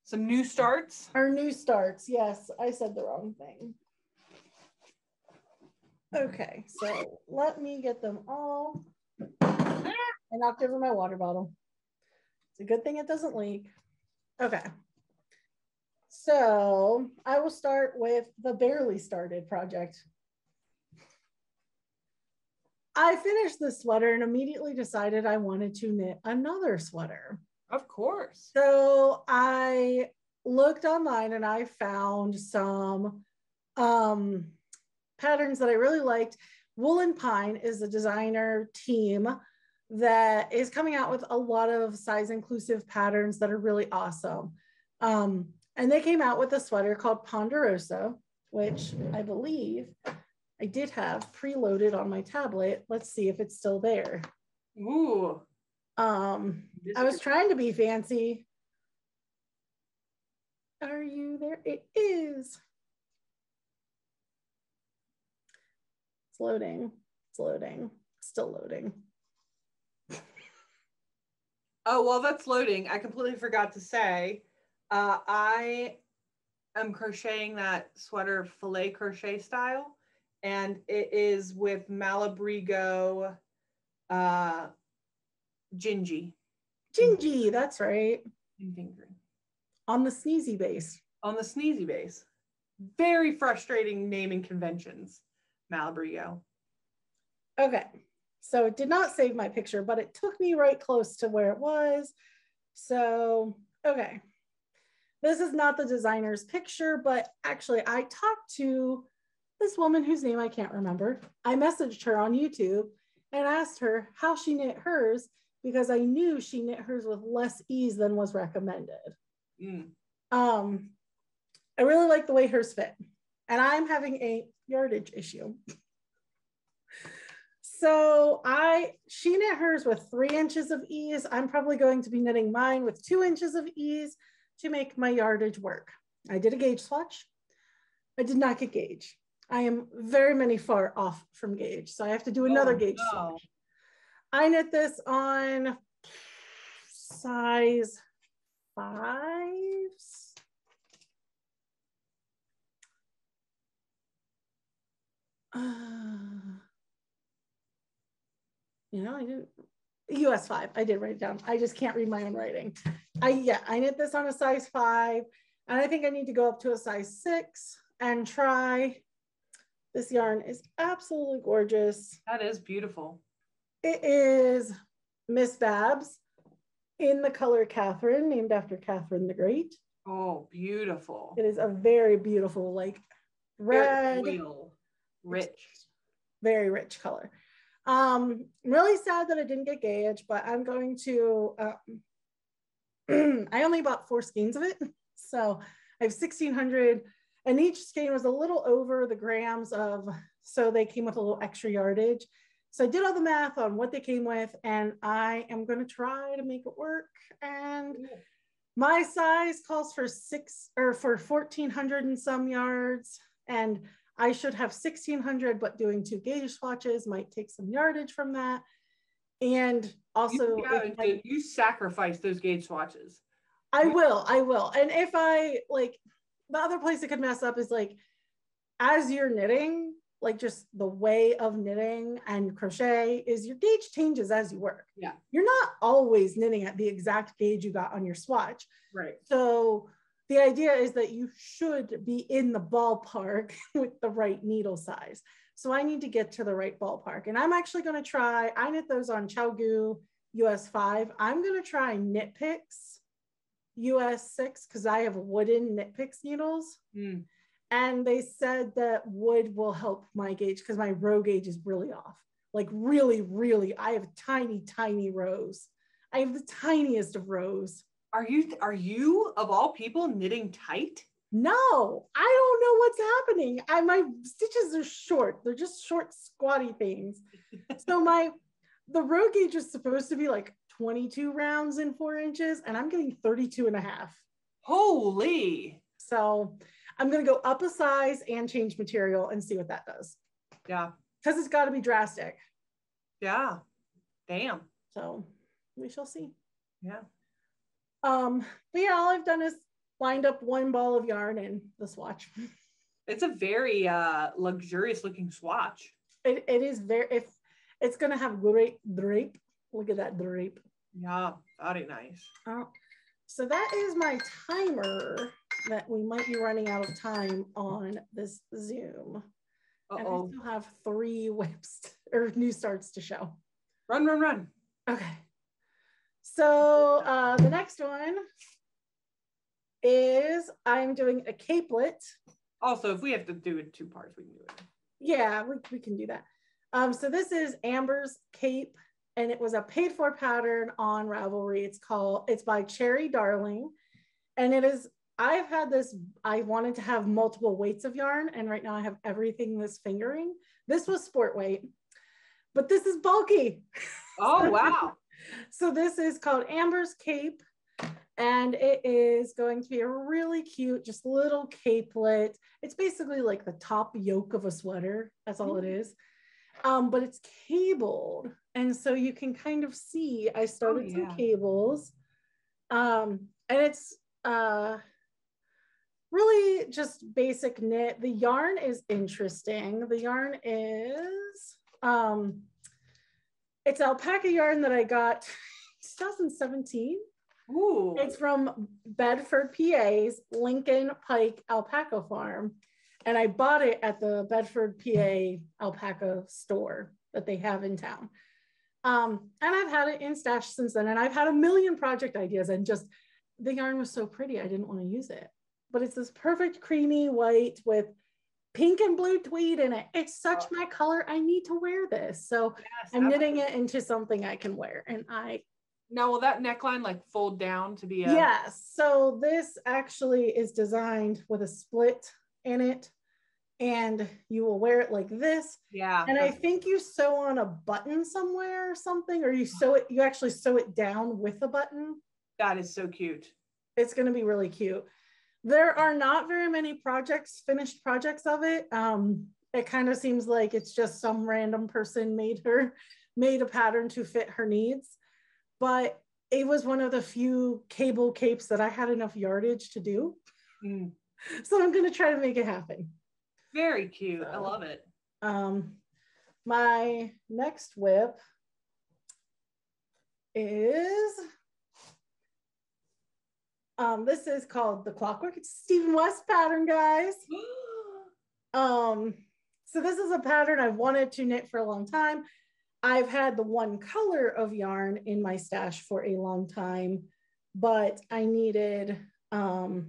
Some new starts? Our new starts. Yes, I said the wrong thing. Okay, so let me get them all. I knocked over my water bottle. It's a good thing it doesn't leak. Okay. So I will start with the barely started project. I finished this sweater and immediately decided I wanted to knit another sweater. Of course. So I looked online and I found some patterns that I really liked. Woolen Pine is a designer team that is coming out with a lot of size inclusive patterns that are really awesome. And they came out with a sweater called Ponderosa, which I believe I did have preloaded on my tablet. Let's see if it's still there. Ooh. I was trying to be fancy. Are you there? It is. It's loading. It's loading. Still loading. Oh, while that's loading, I completely forgot to say, I am crocheting that sweater filet crochet style, and it is with Malibrigo Gingy. Gingy, that's right. Fingering. On the sneezy base. On the sneezy base. Very frustrating naming conventions, Malibrigo. Okay, so it did not save my picture, but it took me right close to where it was. So, okay. This is not the designer's picture, but actually I talked to this woman whose name I can't remember. I messaged her on YouTube and asked her how she knit hers because I knew she knit hers with less ease than was recommended. I really like the way hers fit, and I'm having a yardage issue. So she knit hers with 3 inches of ease. I'm probably going to be knitting mine with 2 inches of ease to make my yardage work. I did a gauge swatch. I did not get gauge. I am very far off from gauge, so I have to do another gauge swatch. I knit this on size 5s. You know, I didn't, US 5, I did write it down. I just can't read my own writing. I knit this on a size 5, and I think I need to go up to a size 6 and try. This yarn is absolutely gorgeous. That is beautiful. It is Miss Babs in the color Catherine, named after Catherine the Great. Oh, beautiful. It is a very beautiful, like red, rich, very rich color. I'm really sad that I didn't get gauge, but I'm going to, I only bought 4 skeins of it. So I have 1,600, and each skein was a little over the grams of, so they came with a little extra yardage. So I did all the math on what they came with, and I am going to try to make it work. And my size calls for 1,400 and some yards, and I should have 1,600, but doing 2 gauge swatches might take some yardage from that. And also, you sacrifice those gauge swatches. I will. And if I like, the other place it could mess up is like, as you're knitting, like just the way of knitting and crochet is your gauge changes as you work. Yeah. You're not always knitting at the exact gauge you got on your swatch. Right. So the idea is that you should be in the ballpark with the right needle size. So I need to get to the right ballpark. And I'm actually going to try, I knit those on ChowGoo US 5. I'm going to try Knit Picks US 6 because I have wooden Knit Picks needles. And they said that wood will help my gauge because my row gauge is really off. Like really, really, I have tiny, tiny rows. I have the tiniest of rows. Are you of all people knitting tight? No, I don't know what's happening. My stitches are short. They're just short, squatty things. So the row gauge is supposed to be like 22 rounds in 4 inches, and I'm getting 32 and a half. Holy. So I'm going to go up a size and change material and see what that does. Yeah. Because it's got to be drastic. Yeah. Damn. So we shall see. Yeah. But yeah, all I've done is lined up 1 ball of yarn in the swatch. It's a very luxurious looking swatch. It is very, it's going to have great drape. Look at that drape. Yeah, very nice. So that is my timer that we might be running out of time on this Zoom. And I still have 3 whips or new starts to show. Run. Okay. So the next one is I'm doing a capelet. Also, if we have to do it 2 parts, we can do it. Yeah, we can do that. So this is Amber's cape, and it was a paid for pattern on Ravelry. It's by Cherry Darling. And I've had this, I wanted to have multiple weights of yarn, and right now I have everything this fingering. This was sport weight, but this is bulky. Oh, wow. So this is called Amber's Cape, and it is going to be a really cute, just little capelet. It's basically like the top yoke of a sweater. That's all it is. But it's cabled. And so you can kind of see, I started some cables. And it's really just basic knit. The yarn is interesting. The yarn is, it's alpaca yarn that I got 2017. Ooh. It's from Bedford, PA's Lincoln Pike Alpaca Farm. And I bought it at the Bedford, PA alpaca store that they have in town. And I've had it in stash since then. And I've had a million project ideas, and just the yarn was so pretty, I didn't want to use it. But it's this perfect creamy white with pink and blue tweed in it. It's such my color. I need to wear this. So yes, I'm knitting it into something I can wear. And now, will that neckline like fold down to be a... Yes. So this actually is designed with a split in it, and you will wear it like this. Yeah. And I think you sew on a button somewhere or something, or you actually sew it down with a button. That is so cute. It's going to be really cute. There are not very many finished projects of it. It kind of seems like it's just some random person made a pattern to fit her needs. But it was one of the few cable capes that I had enough yardage to do. So I'm going to try to make it happen. Very cute. So, I love it. My next whip is, this is called The Clockwork. It's Stephen West pattern, guys. So this is a pattern I've wanted to knit for a long time. I've had the one color of yarn in my stash for a long time, but I needed a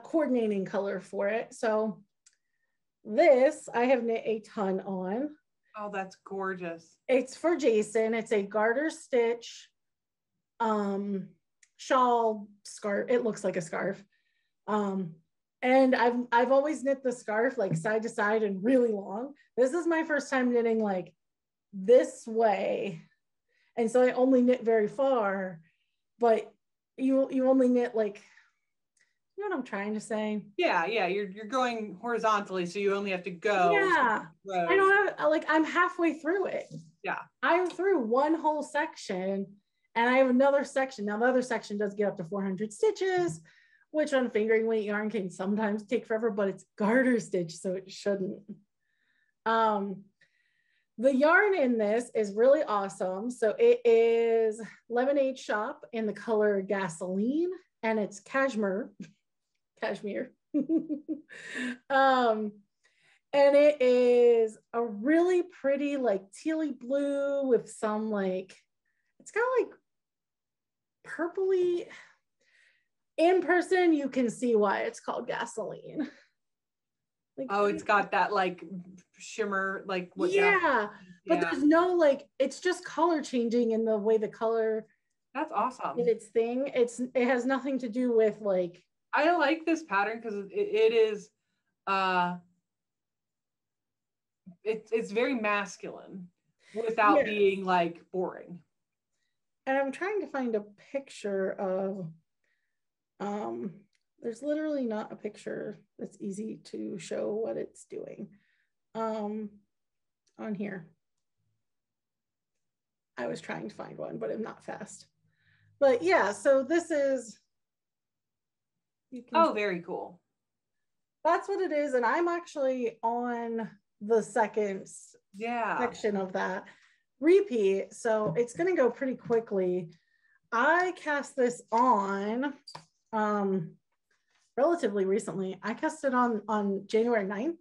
coordinating color for it. So this I have knit a ton on. Oh, that's gorgeous. It's for Jason. It's a garter stitch shawl scarf. It looks like a scarf. And I've always knit the scarf like side to side and really long. This is my first time knitting like this way. And so I only knit very far, but you only knit like, you know what I'm trying to say? Yeah, you're going horizontally, so you only have to go. Yeah, I don't have, like, I'm halfway through it. Yeah, I'm through one whole section, and I have another section. Now the other section does get up to 400 stitches, which on fingering weight yarn can sometimes take forever, but it's garter stitch, so it shouldn't. The yarn in this is really awesome. So it is Lemonade Shop in the color Gasoline, and it's cashmere. And it is a really pretty like tealy blue with some like, it's got like purpley. In person you can see why it's called Gasoline. Like, oh, it's got that like shimmer, like what? Yeah, but there's no like, it's just color changing in the way the color. That's awesome. In its thing, it has nothing to do with like. I like this pattern because it is, it's very masculine without being like boring. And I'm trying to find a picture of. There's literally not a picture that's easy to show what it's doing on here. I was trying to find one, but I'm not fast. But yeah, so this is, very cool. That's what it is. And I'm actually on the second section of that repeat. So it's going to go pretty quickly. I cast this on relatively recently. I cast it on January 9th,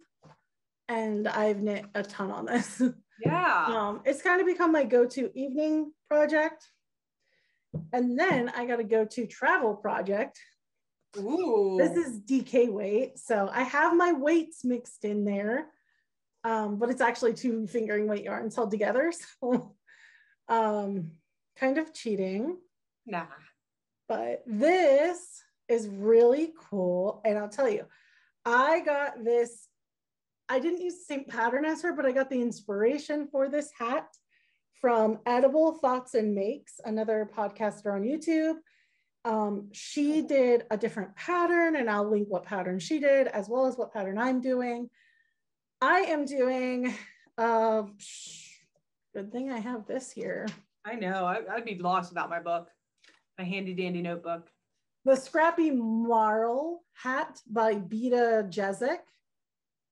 and I've knit a ton on this. Yeah. It's kind of become my go-to evening project. And then I got a go-to travel project. Ooh. This is DK weight. So I have my weights mixed in there, but it's actually 2 fingering weight yarns held together. So kind of cheating. Nah. But this is really cool. And I'll tell you, I got this, I didn't use the same pattern as her, but I got the inspiration for this hat from Edible Thoughts and Makes, another podcaster on YouTube. She did a different pattern, and I'll link what pattern she did as well as what pattern I'm doing. I am doing, good thing I have this here. I know, I'd be lost without my book, my handy dandy notebook. The Scrappy Marl hat by Beta Jezik.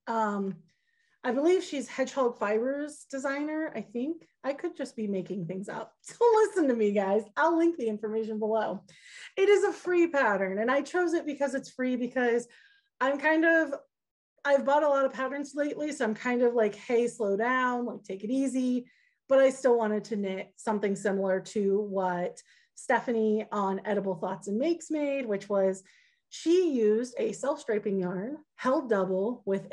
I believe she's Hedgehog Fibers designer, I think. I could just be making things up. So listen to me, guys. I'll link the information below. It is a free pattern, and I chose it because it's free, because I've bought a lot of patterns lately, so I'm kind of like, hey, slow down, like take it easy. But I still wanted to knit something similar to what Stephanie on Edible Thoughts and Makes made, which was she used a self-striping yarn held double with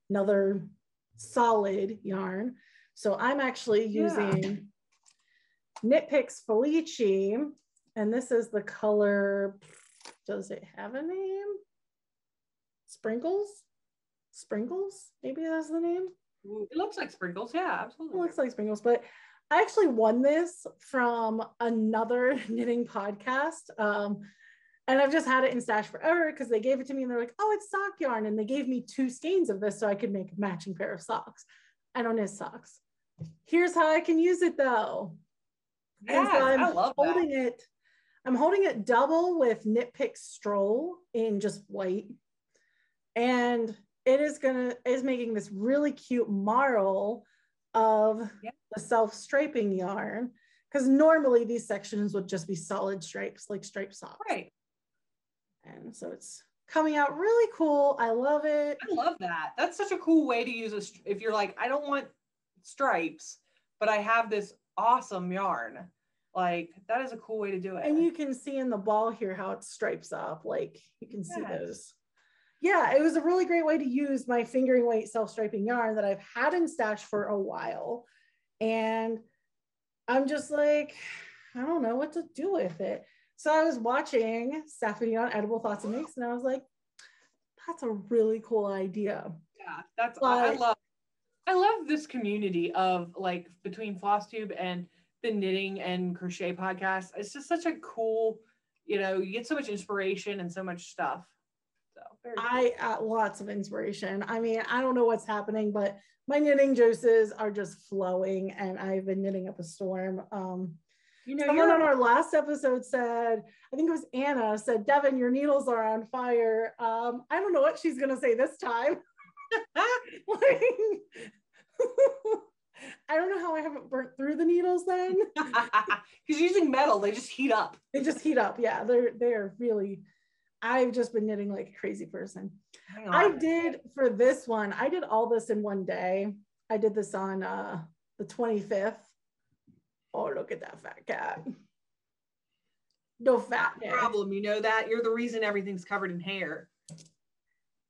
another solid yarn. So I'm actually using Knit Picks Felici, and this is the color, does it have a name? Sprinkles, maybe that's the name. It looks like Sprinkles, yeah, absolutely. It looks like Sprinkles, but I actually won this from another knitting podcast. And I've just had it in stash forever because they gave it to me and they're like, oh, it's sock yarn. And they gave me 2 skeins of this so I could make a matching pair of socks. I don't knit socks. Here's how I can use it though. Yeah, so I love that. I'm holding it double with Knit Pick Stroll in just white. And it is making this really cute marl of the self-striping yarn, because normally these sections would just be solid stripes, like striped socks. Right. And so it's coming out really cool. I love it. I love that. That's such a cool way to use if you're like, I don't want stripes, but I have this awesome yarn. Like, that is a cool way to do it. And you can see in the ball here how it stripes up. Like, you can see those. Yeah, it was a really great way to use my fingering weight self-striping yarn that I've had in stash for a while. And I'm just like, I don't know what to do with it. So I was watching Stephanie on Edible Thoughts and Makes, and I was like, that's a really cool idea. Yeah, I I love this community of like between FlossTube and the Knitting and Crochet podcast. It's just such a cool, you know, you get so much inspiration and so much stuff. So very cool. Lots of inspiration. I mean, I don't know what's happening, but my knitting juices are just flowing, and I've been knitting up a storm. You know, someone on our last episode said, I think it was Anna, said, Devynn, your needles are on fire. I don't know what she's gonna say this time. Like, I don't know how I haven't burnt through the needles then. Because using metal, they just heat up. They just heat up. Yeah, they're really, I've just been knitting like a crazy person. I did for this one, I did all this in one day. I did this on the 25th. Oh, look at that fat cat. No fat cat. Problem, you know that? You're the reason everything's covered in hair.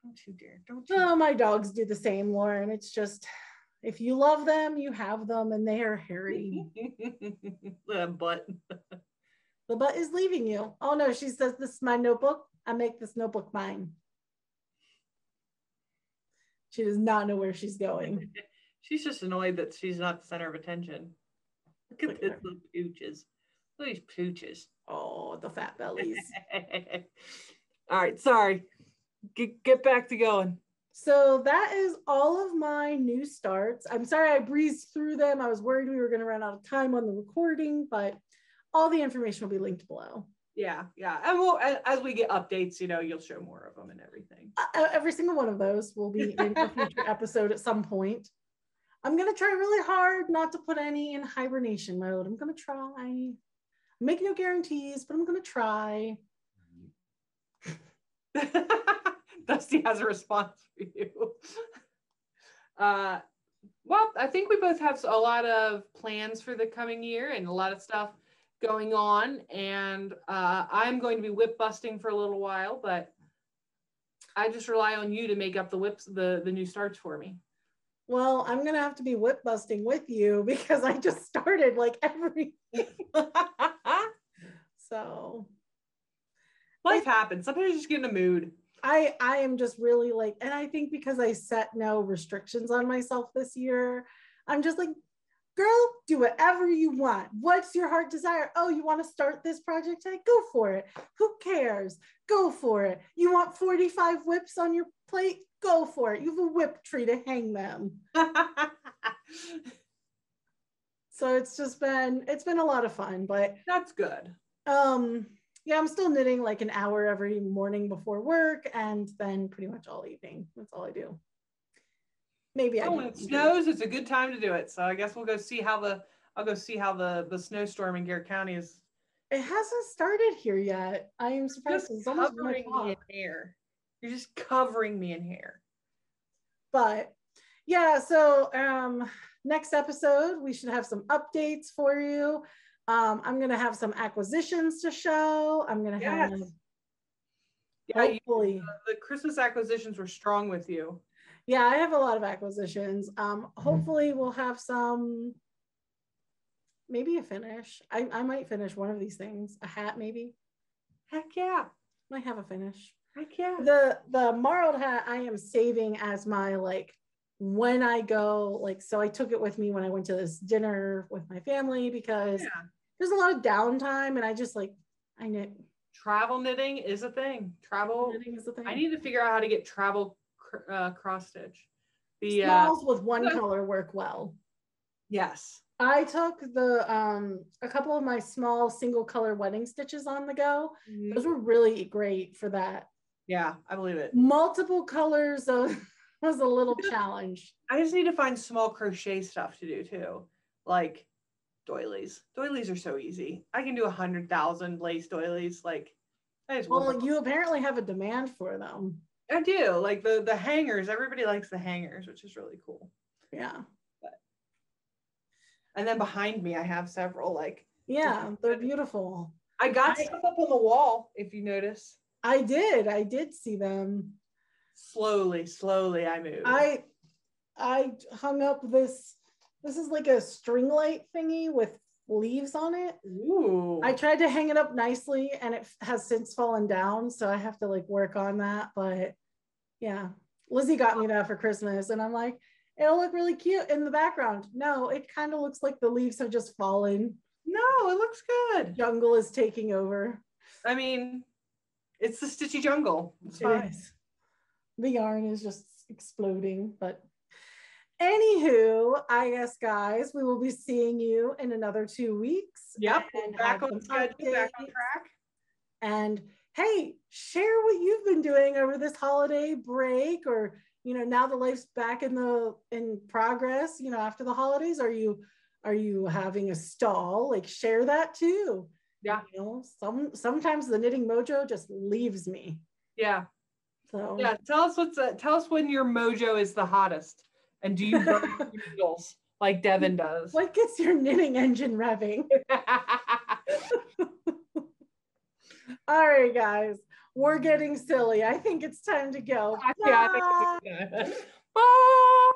Don't you dare. Don't you dare. My dogs do the same, Lauren. It's just, if you love them, you have them, and they are hairy. The butt. The butt is leaving you. Oh no, she says, this is my notebook. I make this notebook mine. She does not know where she's going. She's just annoyed that she's not the center of attention. Look at this little pooches. Look at these pooches. Oh, the fat bellies. All right, sorry. Get back to going. So that is all of my new starts. I'm sorry I breezed through them. I was worried we were going to run out of time on the recording, but all the information will be linked below. Yeah. And we'll, as we get updates, you know, you'll show more of them and everything. Every single one of those will be in a future episode at some point. I'm going to try really hard not to put any in hibernation mode. I'm going to try. Make no guarantees, but I'm going to try. Dusty has a response for you. Well, I think we both have a lot of plans for the coming year and a lot of stuff going on. And I'm going to be whip busting for a little while, but I just rely on you to make up the whips, the new starts for me. Well, I'm going to have to be whip busting with you because I just started like everything. So life happens. Sometimes you just get in a mood. I am just really like, and I think because I set no restrictions on myself this year, I'm just like, girl, do whatever you want. What's your heart desire? Oh, you want to start this project today? Go for it. Who cares? Go for it. You want 45 whips on your plate? Go for it. You have a whip tree to hang them. So it's been a lot of fun, but that's good. Yeah, I'm still knitting like an hour every morning before work, and then pretty much all evening. That's all I do. Maybe when it snows, it's a good time to do it. So I guess we'll go see how the snowstorm in Garrett County is. It hasn't started here yet. I am surprised. It's covering me in hair. You're just covering me in hair. But yeah, so next episode we should have some updates for you. I'm gonna have some acquisitions to show. I'm gonna have hopefully the Christmas acquisitions were strong with you. Yeah, I have a lot of acquisitions. Hopefully we'll have some, maybe a finish. I might finish one of these things. A hat maybe. Heck yeah. Might have a finish. Heck yeah. The marled hat I am saving as my like when I go, like, so I took it with me when I went to this dinner with my family because there's a lot of downtime and I just like, I knit. Travel knitting is a thing. Travel knitting is a thing. I need to figure out how to get travel cross stitch. The smalls with one color work well. Yes. I took the a couple of my small single color wedding stitches on the go. Mm-hmm. Those were really great for that. Yeah, I believe it. Multiple colors was a little challenge. I just need to find small crochet stuff to do too, like doilies. Doilies are so easy. I can do 100,000 lace doilies. Like, well, you apparently have a demand for them. I do. Like the hangers. Everybody likes the hangers, which is really cool. Yeah. And then behind me, I have several. Like, yeah, they're beautiful. I got stuff up on the wall. If you notice, I did see them. Slowly, I moved. I hung up this. This is like a string light thingy with leaves on it. Ooh. I tried to hang it up nicely and it has since fallen down. So I have to like work on that. But yeah, Lizzie got me that for Christmas. And I'm like, it'll look really cute in the background. No, it kind of looks like the leaves have just fallen. No, it looks good. Jungle is taking over. I mean, it's the stitchy jungle. It's fine. The yarn is just exploding, but anywho, I guess, guys, we will be seeing you in another 2 weeks. Yep, back on schedule, back on track. And hey, share what you've been doing over this holiday break, or now the life's back in progress. After the holidays, are you having a stall? Like, share that too. Yeah. Sometimes the knitting mojo just leaves me. Yeah. So yeah, tell us when your mojo is the hottest, and do you burn needles like Devynn does? What gets your knitting engine revving? All right, guys, we're getting silly. I think it's time to go. Yeah, I think it's time. Bye.